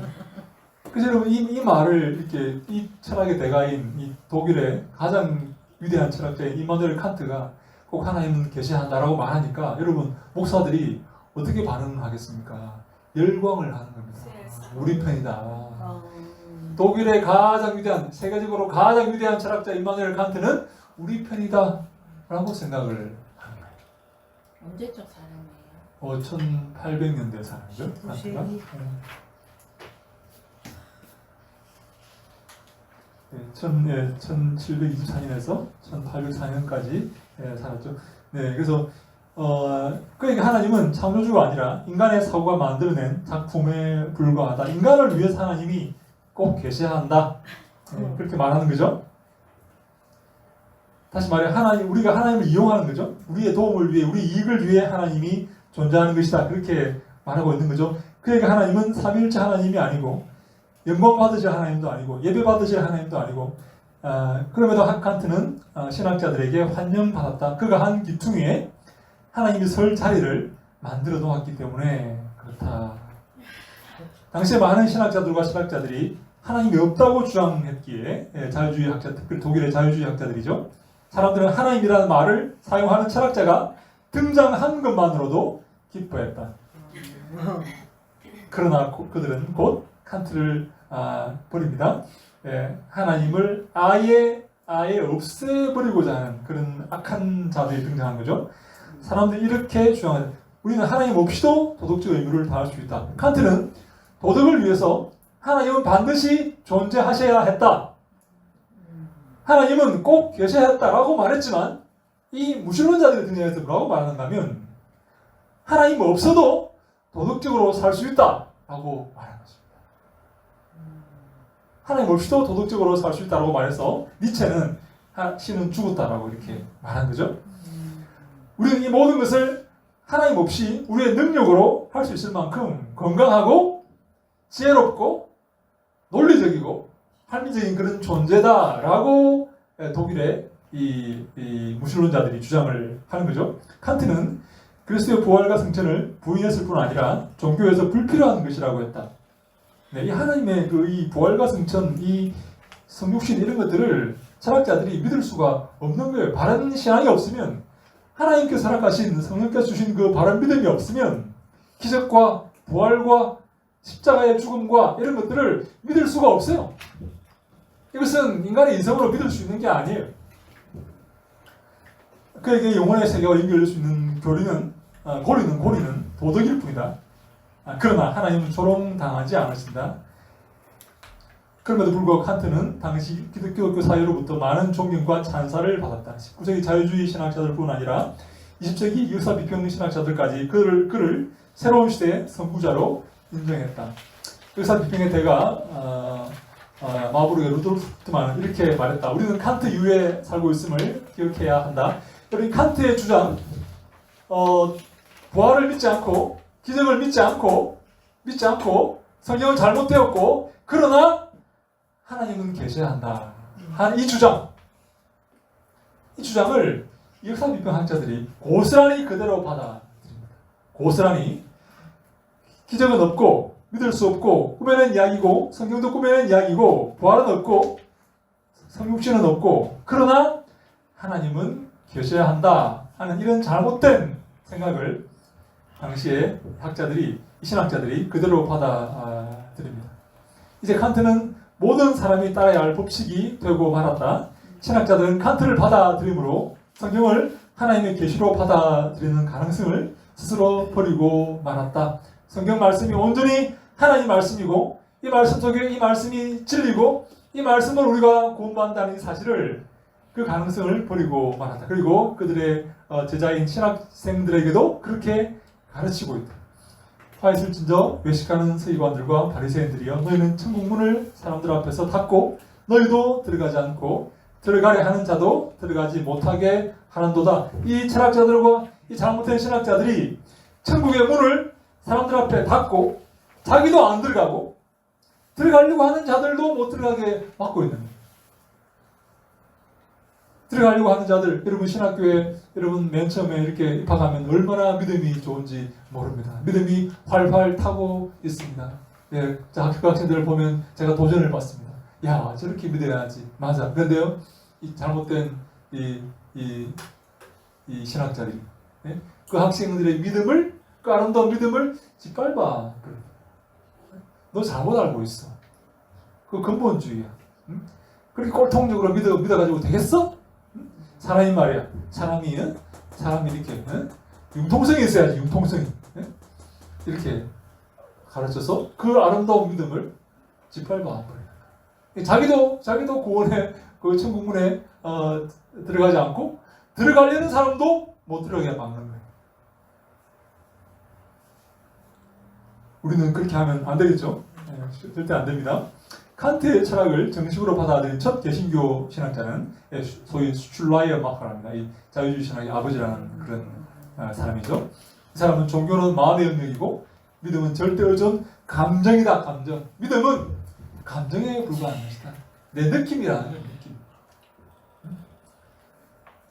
그래서 여러분 이 말을 이렇게 이 철학의 대가인 이 독일의 가장 위대한 철학자인 이마누엘 칸트가 꼭 하나님은 계시한다라고 말하니까 여러분 목사들이 어떻게 반응하겠습니까? 열광을 하는 겁니다. 우리 편이다. 독일의 가장 위대한 세계적으로 가장 위대한 철학자 이마누엘 칸트는 우리 편이다라고 생각을 하는 거예요. 언제적 사람이에요? 1800년대 사람이죠. 칸트가. 1724년에서 1804년까지 살았죠. 네, 그래서 그러니까 하나님은 창조주가 아니라 인간의 사고가 만들어낸 작품에 불과하다. 인간을 위해서 하나님이 꼭 계셔야 그렇게 말하는 거죠. 다시 말해 우리가 하나님을 이용하는 거죠. 우리의 도움을 위해, 우리 이익을 위해 하나님이 존재하는 것이다. 그렇게 말하고 있는 거죠. 그러니까 하나님은 삼위일체 하나님이 아니고 영광 받으실 하나님도 아니고 예배 받으실 하나님도 아니고 그럼에도 칸트는 신학자들에게 환영받았다. 그가 한 기퉁에 하나님이 설 자리를 만들어 놓았기 때문에 그렇다. 당시에 많은 신학자들과 신학자들이 하나님이 없다고 주장했기에 자유주의 학자, 특별히 독일의 자유주의 학자들이죠. 사람들은 하나님이라는 말을 사용하는 철학자가 등장한 것만으로도 기뻐했다. 그러나 그들은 곧 칸트를 버립니다. 하나님을 아예 없애버리고자 하는 그런 악한 자들이 등장한 거죠. 사람들이 이렇게 주장합니다. 우리는 하나님 없이도 도덕적 의무를 다할 수 있다. 칸트는 도덕을 위해서 하나님은 반드시 존재하셔야 했다. 하나님은 꼭 계셔야 했다라고 말했지만 이 무신론자들이 등장해서 뭐라고 말하는가 하면 하나님 없어도 도덕적으로 살 수 있다라고 말하는 것입니다. 하나님 없이도 도덕적으로 살 수 있다라고 말해서 니체는 신은 죽었다라고 이렇게 말한 거죠. 우리는 이 모든 것을 하나님 없이 우리의 능력으로 할 수 있을 만큼 건강하고 지혜롭고 논리적이고 합리적인 그런 존재다라고 독일의 이 무신론자들이 주장을 하는 거죠. 칸트는 그리스도의 부활과 승천을 부인했을 뿐 아니라 종교에서 불필요한 것이라고 했다. 네, 이 하나님의 이 부활과 승천, 이 성육신 이런 것들을 철학자들이 믿을 수가 없는 거예요. 바른 신앙이 없으면 하나님께서 허락하신 성령께서 주신 그 바른 믿음이 없으면 기적과 부활과 십자가의 죽음과 이런 것들을 믿을 수가 없어요. 이것은 인간의 인성으로 믿을 수 있는 게 아니에요. 그에게 영혼의 세계와 연결될 수 있는 고리는 도덕일 뿐이다. 그러나 하나님은 조롱당하지 않으신다. 그럼에도 불구하고 칸트는 당시 기독교 사회로부터 많은 존경과 찬사를 받았다. 19세기 자유주의 신학자들뿐 아니라 20세기 역사 비평 신학자들까지 그를 새로운 시대의 선구자로 인정했다. 역사 비평의 대가 마부르의 루돌프 슈트만은 이렇게 말했다. 우리는 칸트 이후에 살고 있음을 기억해야 한다. 여러분 칸트의 주장, 부활을 믿지 않고 기적을 믿지 않고 성경은 잘못되었고 그러나 하나님은 계셔야 한다. 한 이 주장을 역사 비평학자들이 고스란히 그대로 받아들입니다. 고스란히 기적은 없고 믿을 수 없고 꾸며낸 이야기고 성경도 꾸며낸 이야기고 부활은 없고 성육신은 없고 그러나 하나님은 계셔야 한다 하는 이런 잘못된 생각을 당시에 이 신학자들이 그대로 받아들입니다. 이제 칸트는 모든 사람이 따라야 할 법칙이 되고 말았다. 신학자들은 칸트를 받아들임으로 성경을 하나님의 계시로 받아들이는 가능성을 스스로 버리고 말았다. 성경 말씀이 온전히 하나님 말씀이고 이 말씀 속에 이 말씀이 진리고 이 말씀을 우리가 구원받는다는 이 사실을 그 가능성을 버리고 말았다. 그리고 그들의 제자인 신학생들에게도 그렇게 가르치고 있다. 화이슬진저 외식하는 서기관들과 바리새인들이여 너희는 천국 문을 사람들 앞에서 닫고 너희도 들어가지 않고 들어가려 하는 자도 들어가지 못하게 하는도다. 이 철학자들과 이 잘못된 신학자들이 천국의 문을 사람들 앞에 닫고 자기도 안 들어가고 들어가려고 하는 자들도 못 들어가게 막고 있는 거예요. 들어가려고 하는 자들, 여러분 신학교에 여러분 맨 처음에 이렇게 입학하면 얼마나 믿음이 좋은지 모릅니다. 믿음이 활활 타고 있습니다. 예, 학교 학생들을 보면 제가 도전을 받습니다. 야, 저렇게 믿어야지. 맞아. 그런데요, 이 잘못된 이 신학자들이 예? 그 학생들의 믿음을, 그 아름다운 믿음을 짓밟아. 너 잘못 알고 있어. 그 근본주의야. 응? 그렇게 꼴통적으로 믿어가지고 되겠어? 응? 사람이 말이야. 사람이 이렇게 융통성이 있어야지. 융통성이 이렇게 가르쳐서 그 아름다운 믿음을 짓밟아 버려. 자기도 구원의 그 천국문에 들어가지 않고 들어가려는 사람도 못 들어가게 막는 거예요. 우리는 그렇게 하면 안 되겠죠? 네, 절대 안 됩니다. 칸트의 철학을 정식으로 받아들인 첫 개신교 신학자는 소위 슐라이어마커랍니다. 이 자유주의 신학의 아버지라는 그런 사람이죠. 이 사람은 종교는 마음의 영역이고 믿음은 절대 의존 감정이다. 감정. 믿음은 감정에 불과한 것이다. 내 느낌이라는 거예요. 느낌.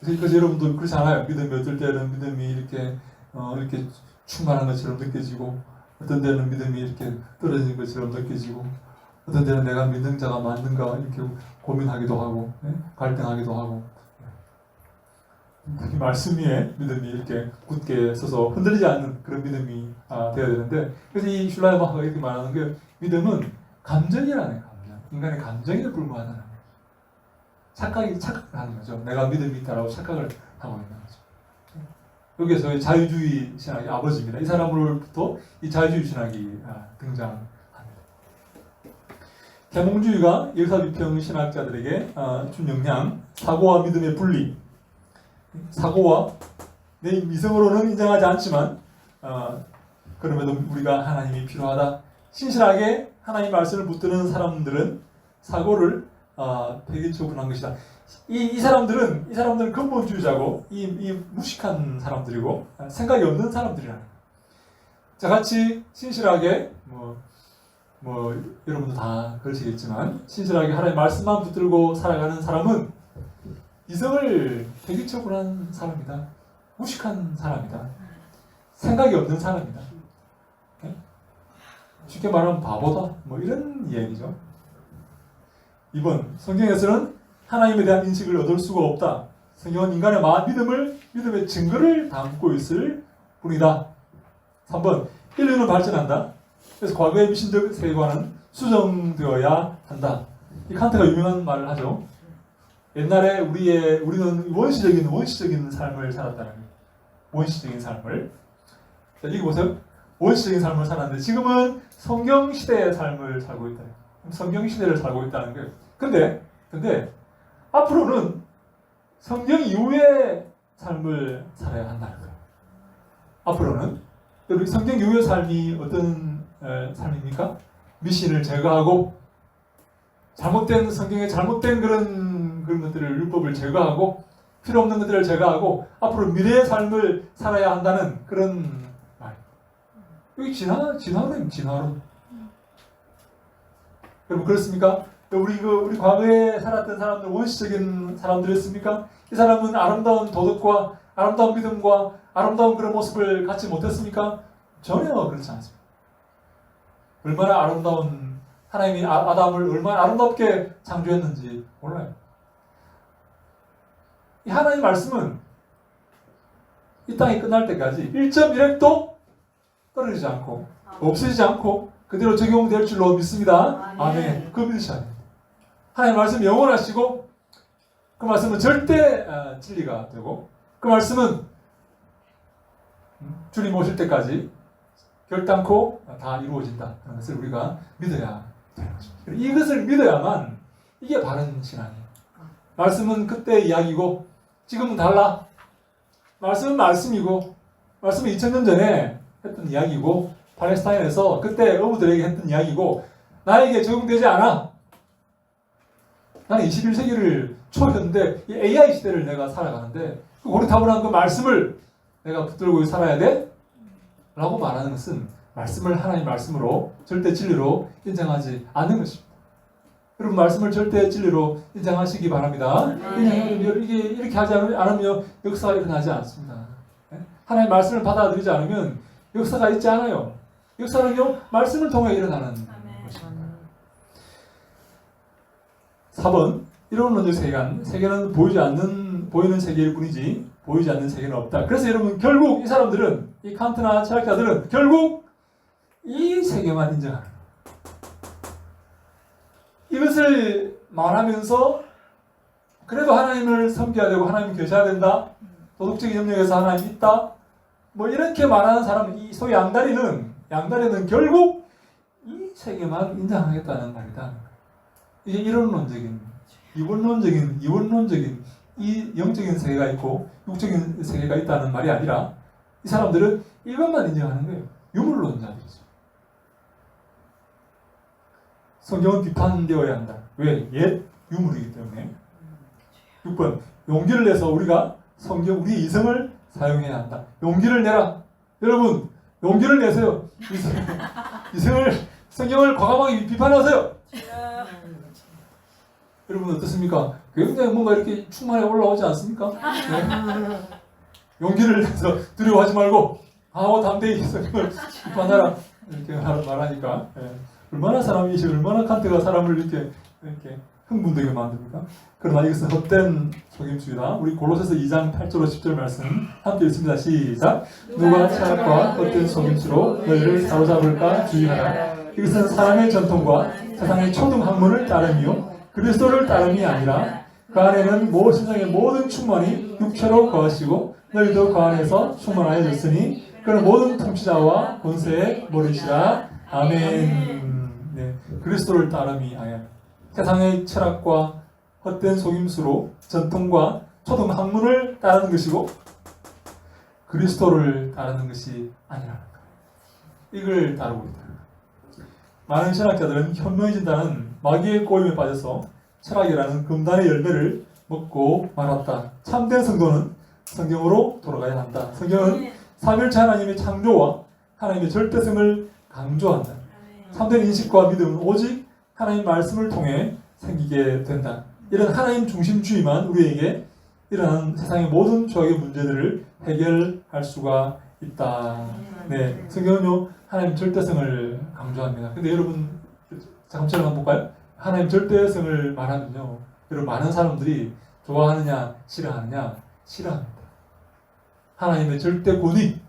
그래서 여러분도 그렇지 않아요? 믿음이 어떨 때는 믿음이 이렇게 충만한 것처럼 느껴지고 어떤 때는 믿음이 이렇게 떨어지는 것처럼 느껴지고 어떤 때는 내가 믿는 자가 맞는가 이렇게 고민하기도 하고 갈등하기도 하고 이 말씀 위에 믿음이 이렇게 굳게 서서 흔들리지 않는 그런 믿음이 되어야 되는데 그래서 이 슐라이어마커가 이렇게 말하는 게 믿음은 감정이라는 감정 인간의 감정에 불과하다는 거예요. 착각을 하는 거죠. 내가 믿음이 있다라고 착각을 하고 있는 거죠. 여기에서 자유주의 신학의 아버지입니다. 이 사람으로부터 이 자유주의 신학이 등장합니다. 계몽주의가 역사비평 신학자들에게 준 영향, 사고와 믿음의 분리. 사고와 내 이성으로는 인정하지 않지만 그럼에도 우리가 하나님이 필요하다. 신실하게 하나님 말씀을 붙드는 사람들은 사고를 되게 처분한 것이다. 이 사람들은 근본주의자고 이 무식한 사람들이고 생각이 없는 사람들이라는 거예요. 저같이 신실하게 뭐 여러분도 다 그러시겠지만 신실하게 하나님의 말씀만 붙들고 살아가는 사람은 이성을 되게 처분한 사람이다. 무식한 사람이다. 생각이 없는 사람이다. 쉽게 말하면 바보다. 뭐 이런 이야기죠. 2번 성경에서는 하나님에 대한 인식을 얻을 수가 없다. 성경은 인간의 믿음의 증거를 담고 있을 뿐이다. 3번 인류는 발전한다. 그래서 과거의 미신적 세계관은 수정되어야 한다. 이 칸트가 유명한 말을 하죠. 옛날에 우리는 원시적인 삶을 살았다는 거예요. 원시적인 삶을. 자, 여기 보세요. 원시적인 삶을 살았는데 지금은 성경 시대의 삶을 살고 있다. 성경 시대를 살고 있다는 거예요. 근데 앞으로는 성경 이후의 삶을 살아야 한다는 거예요. 앞으로는 여러분 성경 이후의 삶이 어떤 삶입니까? 미신을 제거하고 잘못된 성경의 잘못된 그런 것들을 율법을 제거하고 필요 없는 것들을 제거하고 앞으로 미래의 삶을 살아야 한다는 그런 말. 여기 진화론. 여러분 그렇습니까? 우리 과거에 살았던 사람들 원시적인 사람들이었습니까? 이 사람은 아름다운 도덕과 아름다운 믿음과 아름다운 그런 모습을 갖지 못했습니까? 전혀 그렇지 않습니다. 얼마나 아름다운 하나님이 아담을 얼마나 아름답게 창조했는지 몰라요. 이 하나님 말씀은 이 땅이 끝날 때까지 1.1핵도 떨어지지 않고 없어지지 않고 그대로 적용될 줄로 믿습니다. 아멘. 그 믿으셔야 됩니다. 하나님 말씀 영원하시고 그 말씀은 절대 진리가 되고 그 말씀은 주님 오실 때까지 결단코 다 이루어진다 하는 것을 우리가 믿어야 되는 것입니다. 이것을 믿어야만 이게 바른 신앙이에요. 말씀은 그때 이야기고 지금은 달라. 말씀은 말씀이고 말씀은 2000년 전에 했던 이야기고 팔레스타인에서 그때 어부들에게 했던 이야기고 나에게 적용되지 않아. 나는 21세기를 초현대 이 AI 시대를 내가 살아가는데 그 고리타분한 그 말씀을 내가 붙들고 살아야 돼? 라고 말하는 것은 말씀을 하나님 말씀으로 절대 진리로 인정하지 않는 것입니다. 여러분 말씀을 절대 진리로 인정하시기 바랍니다. 이게 이렇게 하지 않으면 역사가 일어나지 않습니다. 하나님 말씀을 받아들이지 않으면 역사가 있지 않아요. 역사는요 말씀을 통해 일어나는 것입니다. 4번 이론론적 세계는 보이는 세계일 뿐이지 보이지 않는 세계는 없다. 그래서 여러분 결국 이 사람들은 이 칸트나 철학자들은 결국 이 세계만 인정하는 거예요. 이것을 말하면서 그래도 하나님을 섬겨야 되고 하나님을 계셔야 된다. 도덕적인 영역에서 하나님이 있다. 뭐 이렇게 말하는 사람은 이 소위 양다리는 결국 이 세계만 인정하겠다는 말이다. 이게 이론론적인, 이원론적인 이 영적인 세계가 있고 육적인 세계가 있다는 말이 아니라 이 사람들은 이것만 인정하는 거예요. 유물론자들이죠. 성경은 비판되어야 한다. 왜? 옛 유물이기 때문에. 6번 용기를 내서 우리가 성경 우리 이성을 사용해야 한다. 용기를 내라. 여러분 용기를 내세요. 성경을 과감하게 비판하세요. 여러분 어떻습니까? 굉장히 뭔가 이렇게 충만해 올라오지 않습니까? 네. 용기를 내서 두려워하지 말고 하고 담대히 성경을 비판하라 이렇게 말하니까 얼마나 얼마나 칸트가 사람을 이렇게 흥분되게 만듭니까? 그러나 이것은 헛된 속임수이다. 우리 골로새서 2장 8절로 10절 말씀 함께 읽습니다. 시작. 누가 착각과 헛된 속임수로 너희를 사로잡을까 주의하라. 이것은 사람의 전통과 세상의 초등 학문을 따름이요 그리스도를 따름이 아니라 그 안에는 세상의 모든 충만이 육체로 거하시고 너희도 그 안에서 충만하여졌으니 그는 모든 통치자와 권세의 머리시라. 아멘. 네, 그리스도를 따름이 아니라 세상의 철학과 헛된 속임수로 전통과 초등 학문을 따르는 것이고 그리스도를 따르는 것이 아니라는 거예요. 이걸 따르고 있다. 많은 신학자들은 현명해진다는 마귀의 꼬임에 빠져서 철학이라는 금단의 열매를 먹고 말았다. 참된 성도는 성경으로 돌아가야 한다. 성경은 삼일체 하나님의 창조와 하나님의 절대성을 강조한다. 참된 인식과 믿음은 오직 하나님 말씀을 통해 생기게 된다. 이런 하나님 중심주의만 우리에게 일어나는 세상의 모든 죄악의 문제들을 해결할 수가 있다. 네, 성경은요 하나님 절대성을 강조합니다. 근데 여러분 잠깐만 한번 볼까요? 하나님 절대성을 말하면요, 여러분 많은 사람들이 좋아하느냐 싫어하느냐 싫어합니다. 하나님의 절대 권위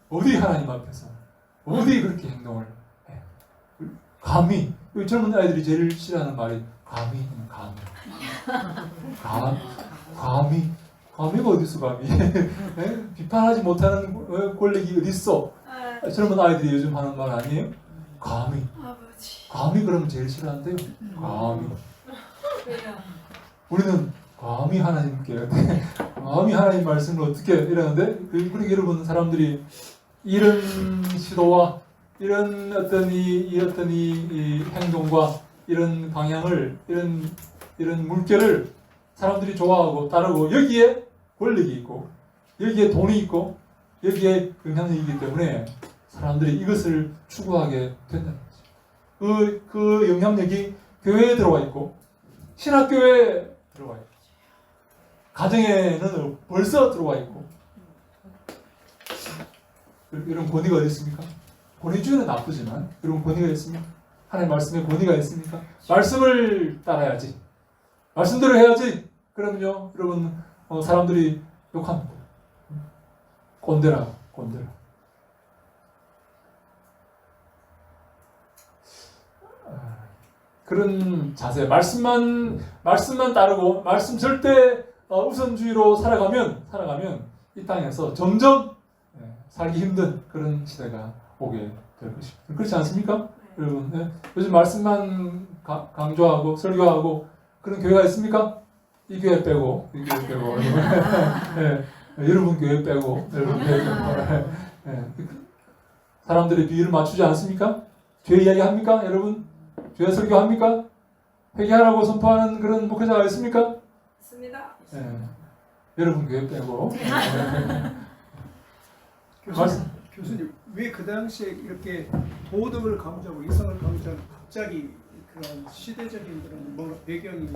어디 하나님 앞에서 어디 그렇게 행동을 해? 감히 젊은 아이들이 제일 싫어하는 말이 감히가 어디 있어 감히? 비판하지 못하는 권력이 어디 있어? 젊은 아이들이 요즘 하는 말 아니에요? 감히 그러면 제일 싫어한대요. 감히. 우리는 감히 하나님께 감히 하나님 말씀을 어떻게 이러는데 그렇게 여러분 사람들이 이런 시도와 이런 어떤 이 행동과 이런 방향을 이런 물결을 사람들이 좋아하고 따르고 여기에 권력이 있고 여기에 돈이 있고 여기에 영향력이 있기 때문에 사람들이 이것을 추구하게 된다는 거죠. 그 영향력이 교회에 들어와 있고 신학교에 들어와 있고 가정에는 벌써 들어와 있고 이런 권위가 어디 있습니까? 권위주의는 나쁘지만 이런 권위가 있습니까? 하나님 말씀에 권위가 있습니까? 말씀을 따라야지. 말씀대로 해야지. 그러면요, 여러분 사람들이 욕합니다. 꼰대라. 그런 자세, 말씀만 따르고 말씀 절대 우선주의로 살아가면 이 땅에서 점점 살기 힘든 그런 시대가 오게 될 것입니다. 그렇지 않습니까? 여러분, 네. 요즘 말씀만 강조하고 설교하고 그런 교회가 있습니까? 이 교회 빼고 네. 여러분 교회 빼고 여러분 교회 빼고 네. 사람들의 비율을 맞추지 않습니까? 죄 이야기 합니까? 여러분? 죄 설교합니까? 회개하라고 선포하는 그런 목회자가 있습니까? 있습니다. 네. 여러분 교회 빼고 교수님, 왜 그 당시에 이렇게 도덕을 강조하고 이성을 강조하는 갑자기 그런 시대적인 그런 뭔가 배경이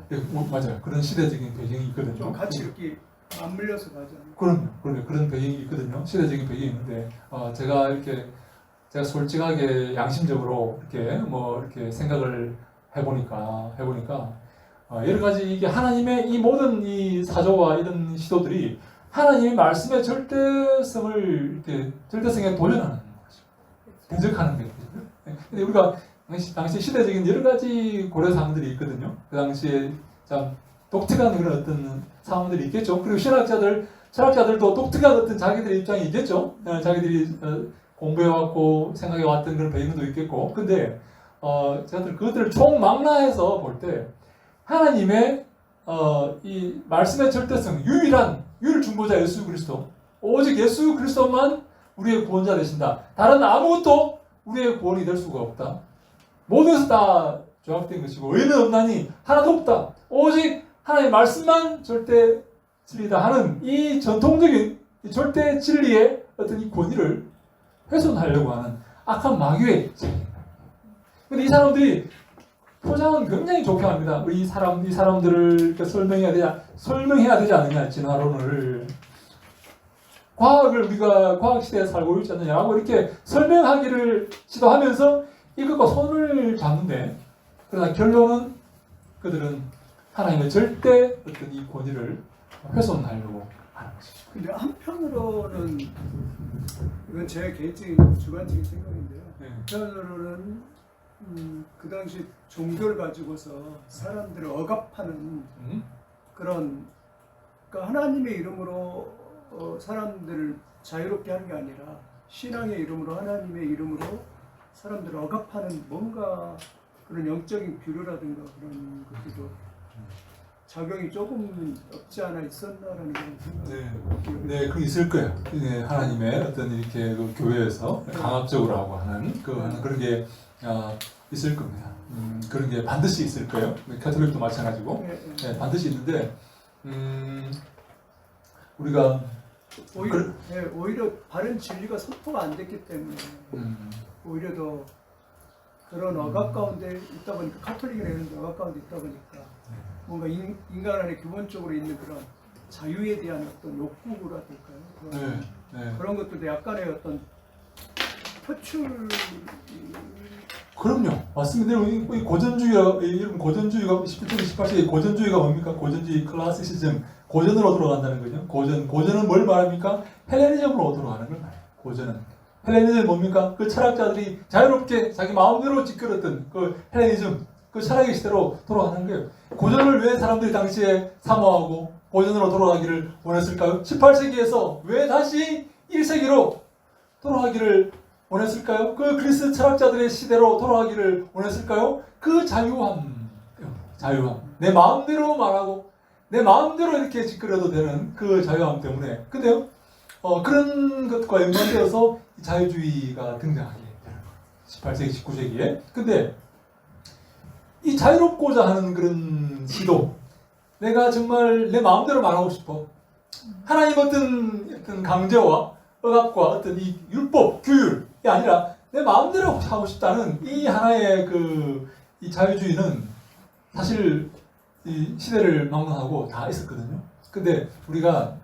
네, 맞아요. 그런 시대적인 배경이 있거든요. 좀 같이 이렇게 맞물려서 가잖아요. 그럼요. 그런 배경이 있거든요. 시대적인 배경이 있는데 제가 솔직하게 양심적으로 이렇게 생각을 해보니까 여러 가지 이게 하나님의 이 모든 이 사조와 이런 시도들이 하나님의 말씀의 절대성에 도전하는 거죠. 대적하는 거죠. 근데 우리가 당시 시대적인 여러 가지 고려사항들이 있거든요. 그 당시에 참 독특한 그런 어떤 상황들이 있겠죠. 그리고 철학자들도 독특한 어떤 자기들의 입장이 있겠죠. 자기들이 공부해왔고 생각해왔던 그런 배경도 있겠고. 근데 그것들을 총망라해서 볼 때 하나님의 이 말씀의 절대성, 유일중보자 예수 그리스도, 오직 예수 그리스도만 우리의 구원자 되신다. 다른 아무것도 우리의 구원이 될 수가 없다. 모든 것은 다 조합된 것이고 의는 없나니 하나도 없다. 오직 하나님의 말씀만 절대 진리다 하는 이 전통적인 이 절대 진리의 어떤 이 권위를 훼손하려고 하는 악한 마귀의 자기입니다. 근데 이 사람들이 포장은 굉장히 좋게 합니다. 이 사람들을 설명해야 되지 않느냐, 진화론을. 우리가 과학 시대에 살고 있지 않느냐고 이렇게 설명하기를 시도하면서 이것과 손을 잡는데, 그러나 결론은 그들은 하나님의 절대 어떤 이 권위를 훼손하려고 하는 것이죠. 근데 한편으로는 이건 제 개인적인 주관적인 생각인데요. 한편으로는 그 당시 종교를 가지고서 사람들을 억압하는 그런, 그러니까 하나님의 이름으로 사람들을 자유롭게 하는 게 아니라 신앙의 이름으로, 하나님의 이름으로 사람들을 억압하는 뭔가 그런 영적인 규례라든가 그런 것들도 작용이 조금 없지 않아 있었나라는 그런 생각이 네, 그 있을 거예요. 네, 하나님의 어떤 이렇게 그 교회에서 강압적으로 하고 하는 그런 게 있을 겁니다. 그런 게 반드시 있을 거예요. 가톨릭도 마찬가지고 반드시 있는데 우리가 오히려 바른 진리가 선포가 안 됐기 때문에 오히려 더 그런 억압 가운데 있다 보니까, 가톨릭이나 이런 데 억압 가운데 있다 보니까 뭔가 인간 안에 기본적으로 있는 그런 자유에 대한 어떤 욕구랄까요? 그런 것들도 약간의 어떤 표출. 그럼요, 맞습니다. 이 고전주의가 17세기 18세기 고전주의가 뭡니까? 고전주의 클래시시즘, 고전으로 돌아간다는 거죠. 고전은 뭘 말합니까? 헬레니즘으로 돌아가는 걸 말해요. 고전은 헬레니즘이 뭡니까? 그 철학자들이 자유롭게 자기 마음대로 짓거렸던 그 헬레니즘, 그 철학의 시대로 돌아가는 거예요. 고전을 왜 사람들이 당시에 사모하고 고전으로 돌아가기를 원했을까요? 18세기에서 왜 다시 1세기로 돌아가기를 원했을까요? 그 그리스 철학자들의 시대로 돌아가기를 원했을까요? 그 자유함. 내 마음대로 말하고 내 마음대로 이렇게 짓거려도 되는 그 자유함 때문에. 근데요, 그런 것과 연관되어서 자유주의가 등장하게 되는 거예요. 18세기, 19세기에. 근데 이 자유롭고자 하는 그런 시도, 내가 정말 내 마음대로 말하고 싶어. 하나님 어떤 강제와 억압과 어떤 이 율법, 규율이 아니라 내 마음대로 하고 싶다는 이 하나의 이 자유주의는 사실 이 시대를 막론하고 다 있었거든요. 근데 우리가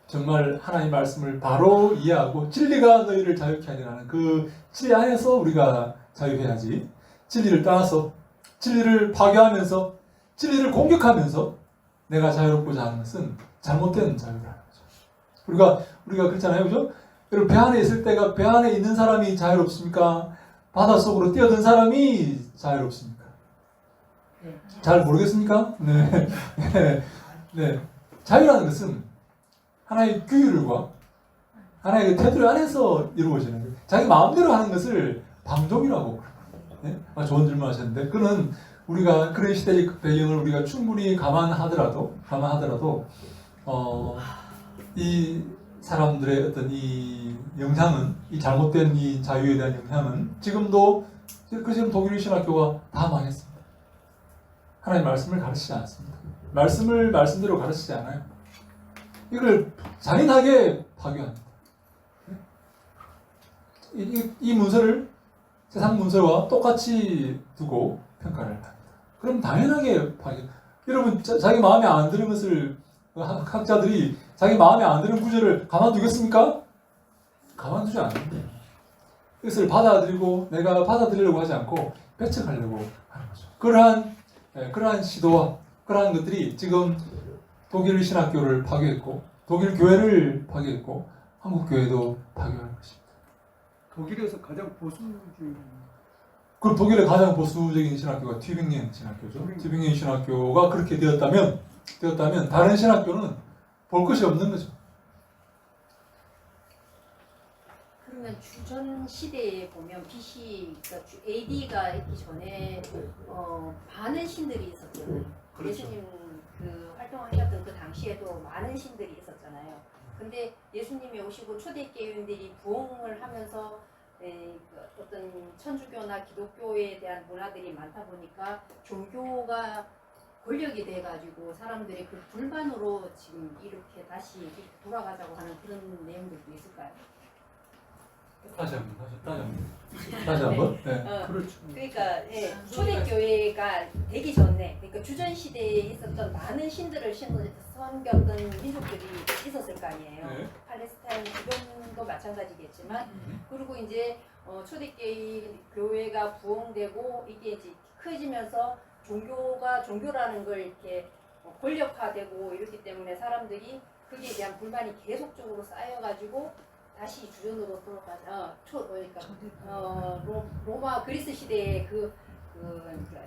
정말 하나님 말씀을 바로 이해하고 진리가 너희를 자유케 하리라는 그 진리 안에서 우리가 자유해야지, 진리를 따라서 진리를 파괴하면서 진리를 공격하면서 내가 자유롭고자 하는 것은 잘못된 자유라는 거죠. 우리가 그렇잖아요, 그죠? 여러분, 배 안에 있을 때가 배 안에 있는 사람이 자유롭습니까? 바닷속으로 뛰어든 사람이 자유롭습니까? 잘 모르겠습니까? 네. 네. 네. 자유라는 것은 하나의 규율과 하나의 그 테두리 안에서 이루어지는 거예요. 자기 마음대로 하는 것을 방종이라고. 네? 좋은 질문 하셨는데, 그는 우리가 그런 시대적 배경을 우리가 충분히 감안하더라도, 이 사람들의 어떤 이 영향은, 이 잘못된 이 자유에 대한 영향은 지금도, 지금 독일 신학교가 다 망했습니다. 하나님 말씀을 가르치지 않습니다. 말씀을 말씀대로 가르치지 않아요. 이걸 잔인하게 파괴합니다. 이 문서를 세상 문서와 똑같이 두고 평가를 합니다. 그럼 당연하게 파괴. 여러분, 자기 마음에 안 드는 것을 학자들이 자기 마음에 안 드는 구절을 가만두겠습니까? 가만두지 않는데 이것을 받아들이고 내가 받아들이려고 하지 않고 배척하려고 하는 거죠. 그러한 시도와 그러한 것들이 지금 독일 신학교를 파괴했고 독일 교회를 파괴했고 한국 교회도 파괴할 것입니다. 독일에서 가장 보수주의. 그럼 독일의 가장 보수적인 신학교가 튜빙겐 신학교죠. 튜빙겐 신학교가 그렇게 되었다면 다른 신학교는 볼 것이 없는 거죠. 그러면 주전 시대에 보면 BC, 그러니까 AD가 있기 전에 많은 신들이 있었잖아요. 그렇죠. 예수님 그 활동하셨던 그 당시에도 많은 신들이 있었잖아요. 근데 예수님이 오시고 초대교인들이 부흥을 하면서 그 어떤 천주교나 기독교에 대한 문화들이 많다 보니까 종교가 권력이 돼가지고 사람들이 그 불만으로 지금 이렇게 다시 이렇게 돌아가자고 하는 그런 내용들도 있을까요? 다시 한번. 네. 그렇죠. 그러니까 초대교회가 되기 전에, 그러니까 주전 시대에 있었던 많은 신들을 섬겼던 민족들이 있었을 거 아니에요. 네. 팔레스타인 주변도 마찬가지겠지만, 그리고 이제 초대교회가 부흥되고 이게 이제 커지면서 종교라는 걸 이렇게 권력화되고 이렇기 때문에 사람들이 거기에 대한 불만이 계속적으로 쌓여가지고 다시 주전으로 돌아가자. 로마 그리스 시대의 그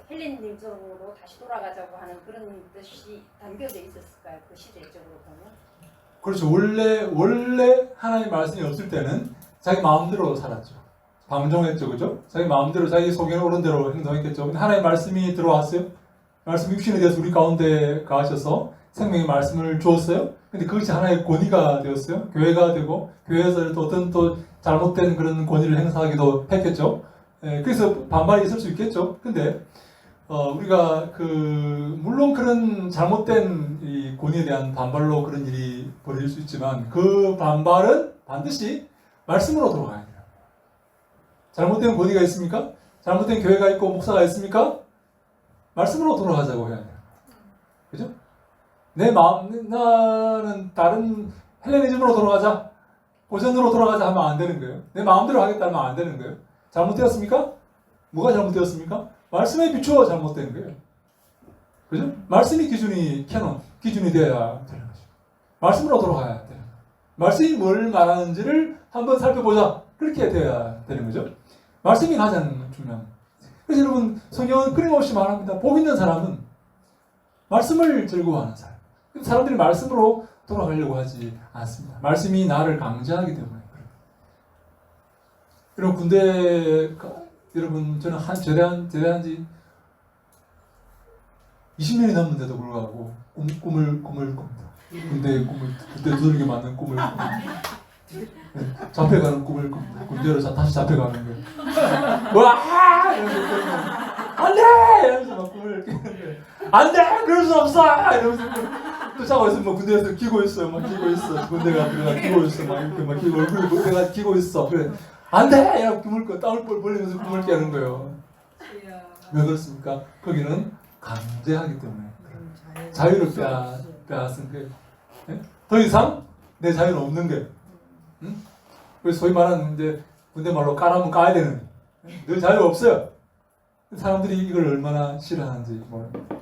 헬레니즘으로 다시 돌아가자고 하는 그런 뜻이 담겨져 있었을까요? 그 시대적으로 보면. 그렇죠. 원래 하나님 말씀이 없을 때는 자기 마음대로 살았죠. 방종했죠, 그죠? 자기 마음대로 자기 속에 오른 대로 행동했겠죠. 근데 하나님 말씀이 들어왔어요. 말씀 육신에 대해서 우리 가운데 가셔서 생명의 말씀을 주었어요. 근데 그것이 하나의 권위가 되었어요. 교회가 되고 교회에서 또 어떤 또 잘못된 그런 권위를 행사하기도 했겠죠. 그래서 반발이 있을 수 있겠죠. 근데 우리가 물론 그런 잘못된 이 권위에 대한 반발로 그런 일이 벌어질 수 있지만 그 반발은 반드시 말씀으로 돌아가야 돼요. 잘못된 권위가 있습니까? 잘못된 교회가 있고 목사가 있습니까? 말씀으로 돌아가자고 해야 돼요. 그죠? 나는 다른 헬레니즘으로 돌아가자, 고전으로 돌아가자 하면 안 되는 거예요. 내 마음대로 하겠다 하면 안 되는 거예요. 잘못되었습니까? 뭐가 잘못되었습니까? 말씀에 비추어 잘못된 거예요. 그죠? 말씀이 기준이 되어야 되는 거죠. 말씀으로 돌아가야 되는 거예요. 말씀이 뭘 말하는지를 한번 살펴보자. 그렇게 되어야 되는 거죠. 말씀이 가장 중요합니다. 그래서 여러분, 성경은 끊임없이 말합니다. 복 있는 사람은 말씀을 즐거워하는 사람. 사람들이 말씀으로 돌아가려고 하지 않습니다. 말씀이 나를 강제하기 때문에 그래요. 여러분 저는 제대한 지 20년이 넘는데도 불구하고 꿈을 꿉니다. 군대 두들겨 맞는 꿈을 꿉니다. 잡혀가는 꿈을 꿉니다. 군대로 다시 잡혀가는 거예요. 와! 이러면서 안돼! 이러면서 막 꿈을 깨는데 안돼! 그럴 수 없어! 이러면서 쫓아가고 있으면 군대에서 기고 있어요. 막 기고 있어. 군대가 들어가 기고 있어. 막 이렇게 막 기고 얼굴이 내가 기고 있어. 그래 안돼! 이러고 꿈을 땀을 벌리면서 꿈을 깨는 거예요. 왜 그렇습니까? 거기는 강제하기 때문에 자유를 빼앗은 거예요. 네? 더 이상 내 자유는 없는 거예요. 응? 그래서 소위 말하는 이제 군대 말로 까라면 까야 되는 너 자유 없어요. 사람들이 이걸 얼마나 싫어하는지 모릅니다.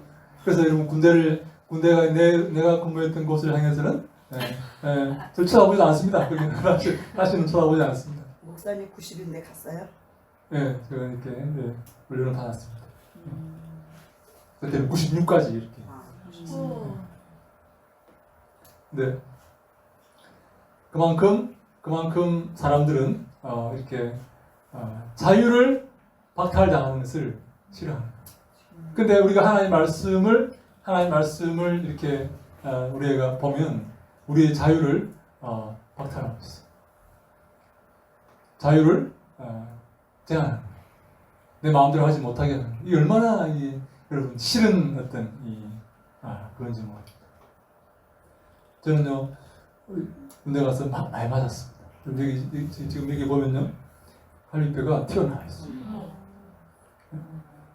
그래서 여러분 군대가 내가 근무했던 곳을 향해서는 저 쳐다보지 않습니다. 거기는 다시는 쳐다보지 않습니다. 목사님 90인데 갔어요? 네, 제가 이렇게 네, 훈련을 받았습니다. 그때는 96까지 이렇게. 네. 그만큼 사람들은 이렇게 자유를 박탈당하는 것을 싫어하는 거예요. 근데 우리가 하나님 말씀을 이렇게 우리가 보면 우리의 자유를 박탈하고 있어요. 자유를 제한하는 거예요. 내 마음대로 하지 못하게 하는 거예요. 이게 얼마나 여러분 싫은 어떤 그런지 모르겠어요. 저는요 군대 가서 많이 맞았습니다. 지금 여기 보면요 갈비뼈가 튀어나와 있어요.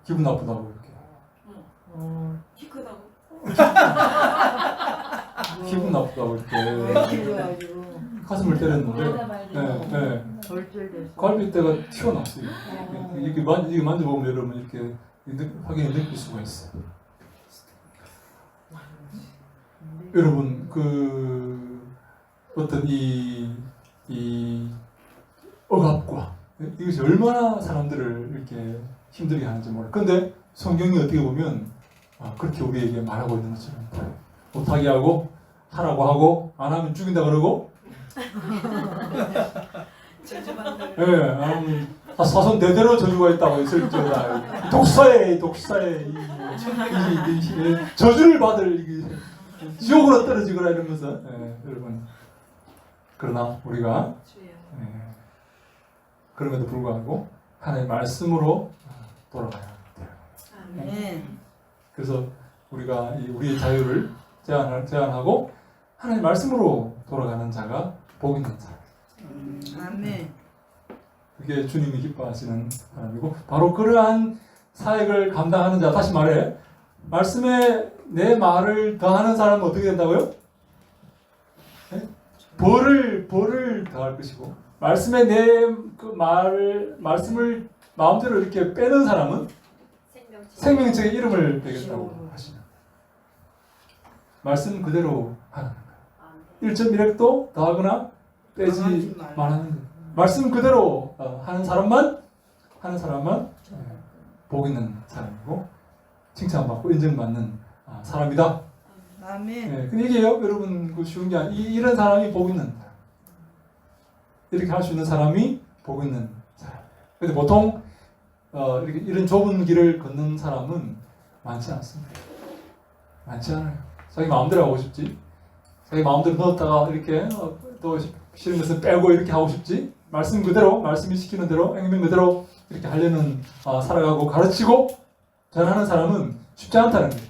기분 나쁘다고 이렇게. 키 크다고. 기분 나쁘다고 이렇게 기도가지고 가슴을 때렸는데 네. 절절됐어. 갈비뼈가 튀어나왔어요. 이게 만져보면 여러분 이렇게 확연히 느낄 수가 있어요. 여러분 어떤 이 억압과 이것이 얼마나 사람들을 이렇게 힘들게 하는지 몰라요. 근데 성경이 어떻게 보면 그렇게 우리에게 말하고 있는 것처럼 못하게 하고 하라고 하고 안 하면 죽인다 그러고 저주받는. 예, 안 하면 사손 대대로 저주가 있다고 설정다. 독사의 저주를 받을 지옥으로 떨어지거나 이러면서 여러분 그러나 우리가 그럼에도 불구하고 하나님의 말씀으로 돌아가야 돼요. 아멘. 그래서 우리가 우리의 자유를 제한하고 하나님의 말씀으로 돌아가는 자가 복 있는 자. 아멘. 그게 주님이 기뻐하시는 사람이고 바로 그러한 사역을 감당하는 자. 다시 말해 말씀에 내 말을 더하는 사람은 어떻게 된다고요? 네? 벌을 더할 것이고 말씀에 내 말씀을 마음대로 이렇게 빼는 사람은 생명책의 이름을 빼겠다고 하시는 말씀 그대로 하는 거예요. 1.1획도 더하거나 빼지 말하는 거예요. 말씀 그대로 하는 사람만 복 있는 사람이고 칭찬받고 인정받는 사람이다. 아멘. 네, 근데 이게요, 여러분 쉬운 게 아니에요. 이런 사람이 복 있는 사람. 이렇게 할 수 있는 사람이 복 있는 사람. 근데 보통 이렇게 이런 좁은 길을 걷는 사람은 많지 않습니다. 많지 않아요. 자기 마음대로 하고 싶지. 자기 마음대로 넣었다가 이렇게 또 싫은 것은 빼고 이렇게 하고 싶지. 말씀 그대로, 말씀이 시키는 대로, 행동 그대로 이렇게 하려는 살아가고 가르치고 전하는 사람은 쉽지 않다는 거예요.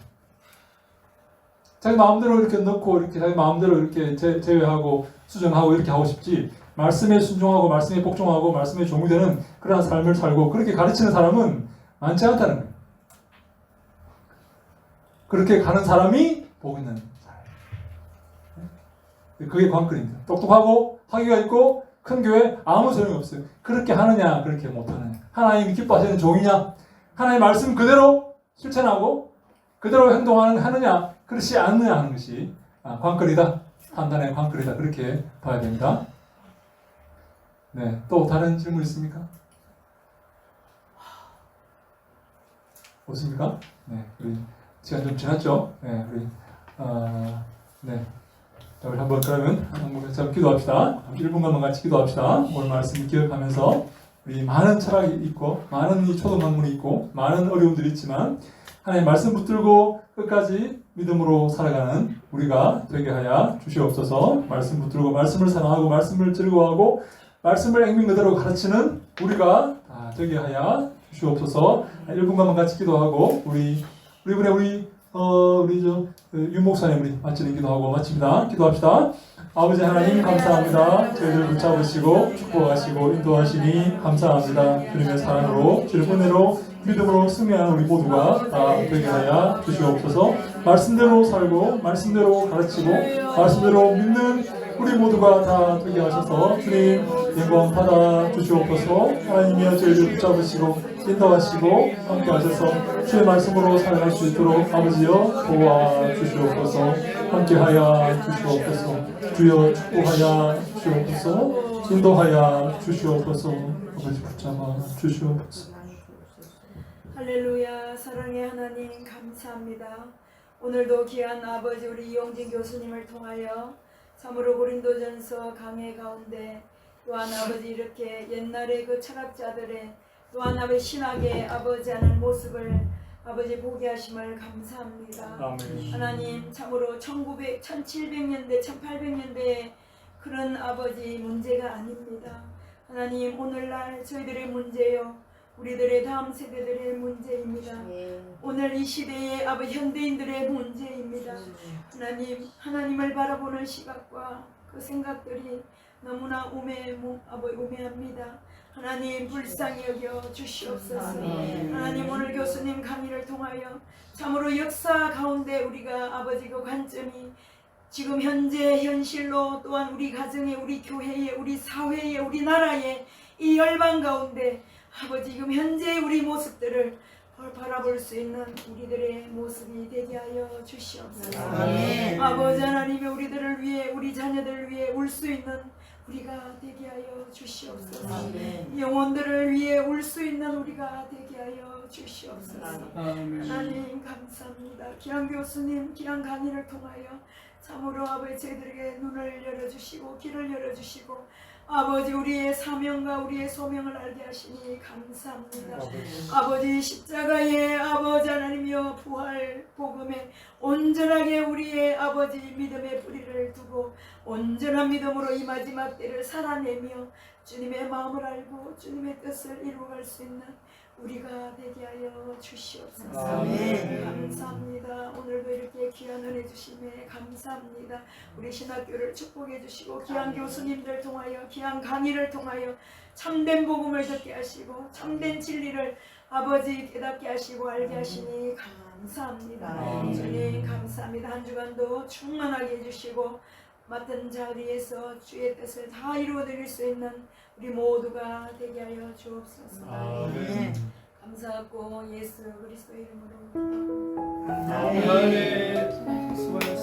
자기 마음대로 이렇게 넣고 이렇게 자기 마음대로 이렇게 제외하고 수정하고 이렇게 하고 싶지. 말씀에 순종하고 말씀에 복종하고 말씀에 종이 되는 그러한 삶을 살고 그렇게 가르치는 사람은 많지 않다는 거예요. 그렇게 가는 사람이 복 있는 사람. 그게 관건입니다. 똑똑하고 학위가 있고 큰 교회 아무 소용이 없어요. 그렇게 하느냐 그렇게 못하느냐. 하나님이 기뻐하시는 종이냐. 하나님의 말씀 그대로 실천하고 그대로 행동하느냐 그렇지 않느냐 하는 것이 관건이다. 판단의 관건이다. 그렇게 봐야 됩니다. 네, 또 다른 질문 있습니까? 없습니까? 네, 우리 시간 좀 지났죠? 네, 우리 네, 자, 우리 한번 그러면 한번 기도합시다. 1분간만 같이 기도합시다. 오늘 말씀 기억하면서 우리 많은 철학이 있고 많은 이 초등 학문이 있고 많은 어려움들이 있지만 하나님 말씀 붙들고 끝까지 믿음으로 살아가는 우리가 되게 하여 주시옵소서. 말씀 붙들고 말씀을 사랑하고 말씀을 즐거워하고 말씀을 행명 그대로 가르치는 우리가 되게 하여 주시옵소서. 1분간만 같이 기도하고 우리 윤 목사님 우리 마치는 기도하고 마칩니다. 기도합시다. 아버지 하나님 감사합니다. 저희를 붙잡으시고 축복하시고 인도하시니 감사합니다. 주님의 사랑으로 주님의 은혜로 믿음으로 승리하는 우리 모두가 다 되게 하여 주시옵소서. 말씀대로 살고 말씀대로 가르치고 말씀대로 믿는 우리 모두가 다 되게 하셔서 주님 영광 받아 주시옵소서. 하나님이여 저희를 붙잡으시고 인도하시고 함께 하셔서 주의 말씀으로 살아갈 수 있도록 아버지여 도와주시옵소서. 함께 하여 주시옵소서. 주여 축복하여 주시옵소서. 인도하여 주시옵소서. 아버지 붙잡아 주시옵소서. 할렐루야. 사랑의 하나님 감사합니다. 오늘도 귀한 아버지 우리 이용진 교수님을 통하여 참으로 고린도전서 강해 가운데 또한 아버지 이렇게 옛날의 그 철학자들의 또한 아버지 신학의 아버지 하는 모습을 아버지 보게 하심을 감사합니다. 아멘. 하나님 참으로 1700년대 1800년대의 그런 아버지 문제가 아닙니다. 하나님 오늘날 저희들의 문제요 우리들의 다음 세대들의 문제입니다. 오늘 이 시대의 아버지 현대인들의 문제입니다. 하나님을 바라보는 시각과 그 생각들이 너무나 우매합니다. 하나님 불쌍히 여겨 주시옵소서. 하나님 오늘 교수님 강의를 통하여 참으로 역사 가운데 우리가 아버지 그 관점이 지금 현재 현실로 또한 우리 가정에 우리 교회에 우리 사회에 우리나라에 이 열방 가운데 아버지 지금 현재 우리 모습들을 바라볼 수 있는 우리들의 모습이 되게 하여 주시옵소서. 아버지 하나님이 우리들을 위해 우리 자녀들을 위해 울 수 있는 우리가 되게 하여 주시옵소서. 영혼들을 위해 울 수 있는 우리가 되게 하여 주시옵소서. 하나님 감사합니다. 귀한 교수님 귀한 강의를 통하여 참으로 아버지 저희들에게 눈을 열어주시고 귀를 열어주시고 아버지 우리의 사명과 우리의 소명을 알게 하시니 감사합니다. 아버지 십자가의 아버지 하나님이여 부활 복음에 온전하게 우리의 아버지 믿음의 뿌리를 두고 온전한 믿음으로 이 마지막 때를 살아내며 주님의 마음을 알고 주님의 뜻을 이루어갈 수 있는 우리가 되게 하여 주시옵소서. 감사합니다. 오늘도 이렇게 귀한 은혜 주심에 감사합니다. 우리 신학교를 축복해 주시고 귀한 교수님들 통하여 귀한 강의를 통하여 참된 복음을 듣게 하시고 참된 진리를 아버지 깨닫게 하시고 알게 하시니 감사합니다. 주님 감사합니다. 한 주간도 충만하게 해주시고 맡은 자리에서 주의 뜻을 다 이루어드릴 수 있는 우리 모두가 되게 하여 주옵소서. 감사하고 예수 그리스도 이름으로 아멘. 수고하셨습니다.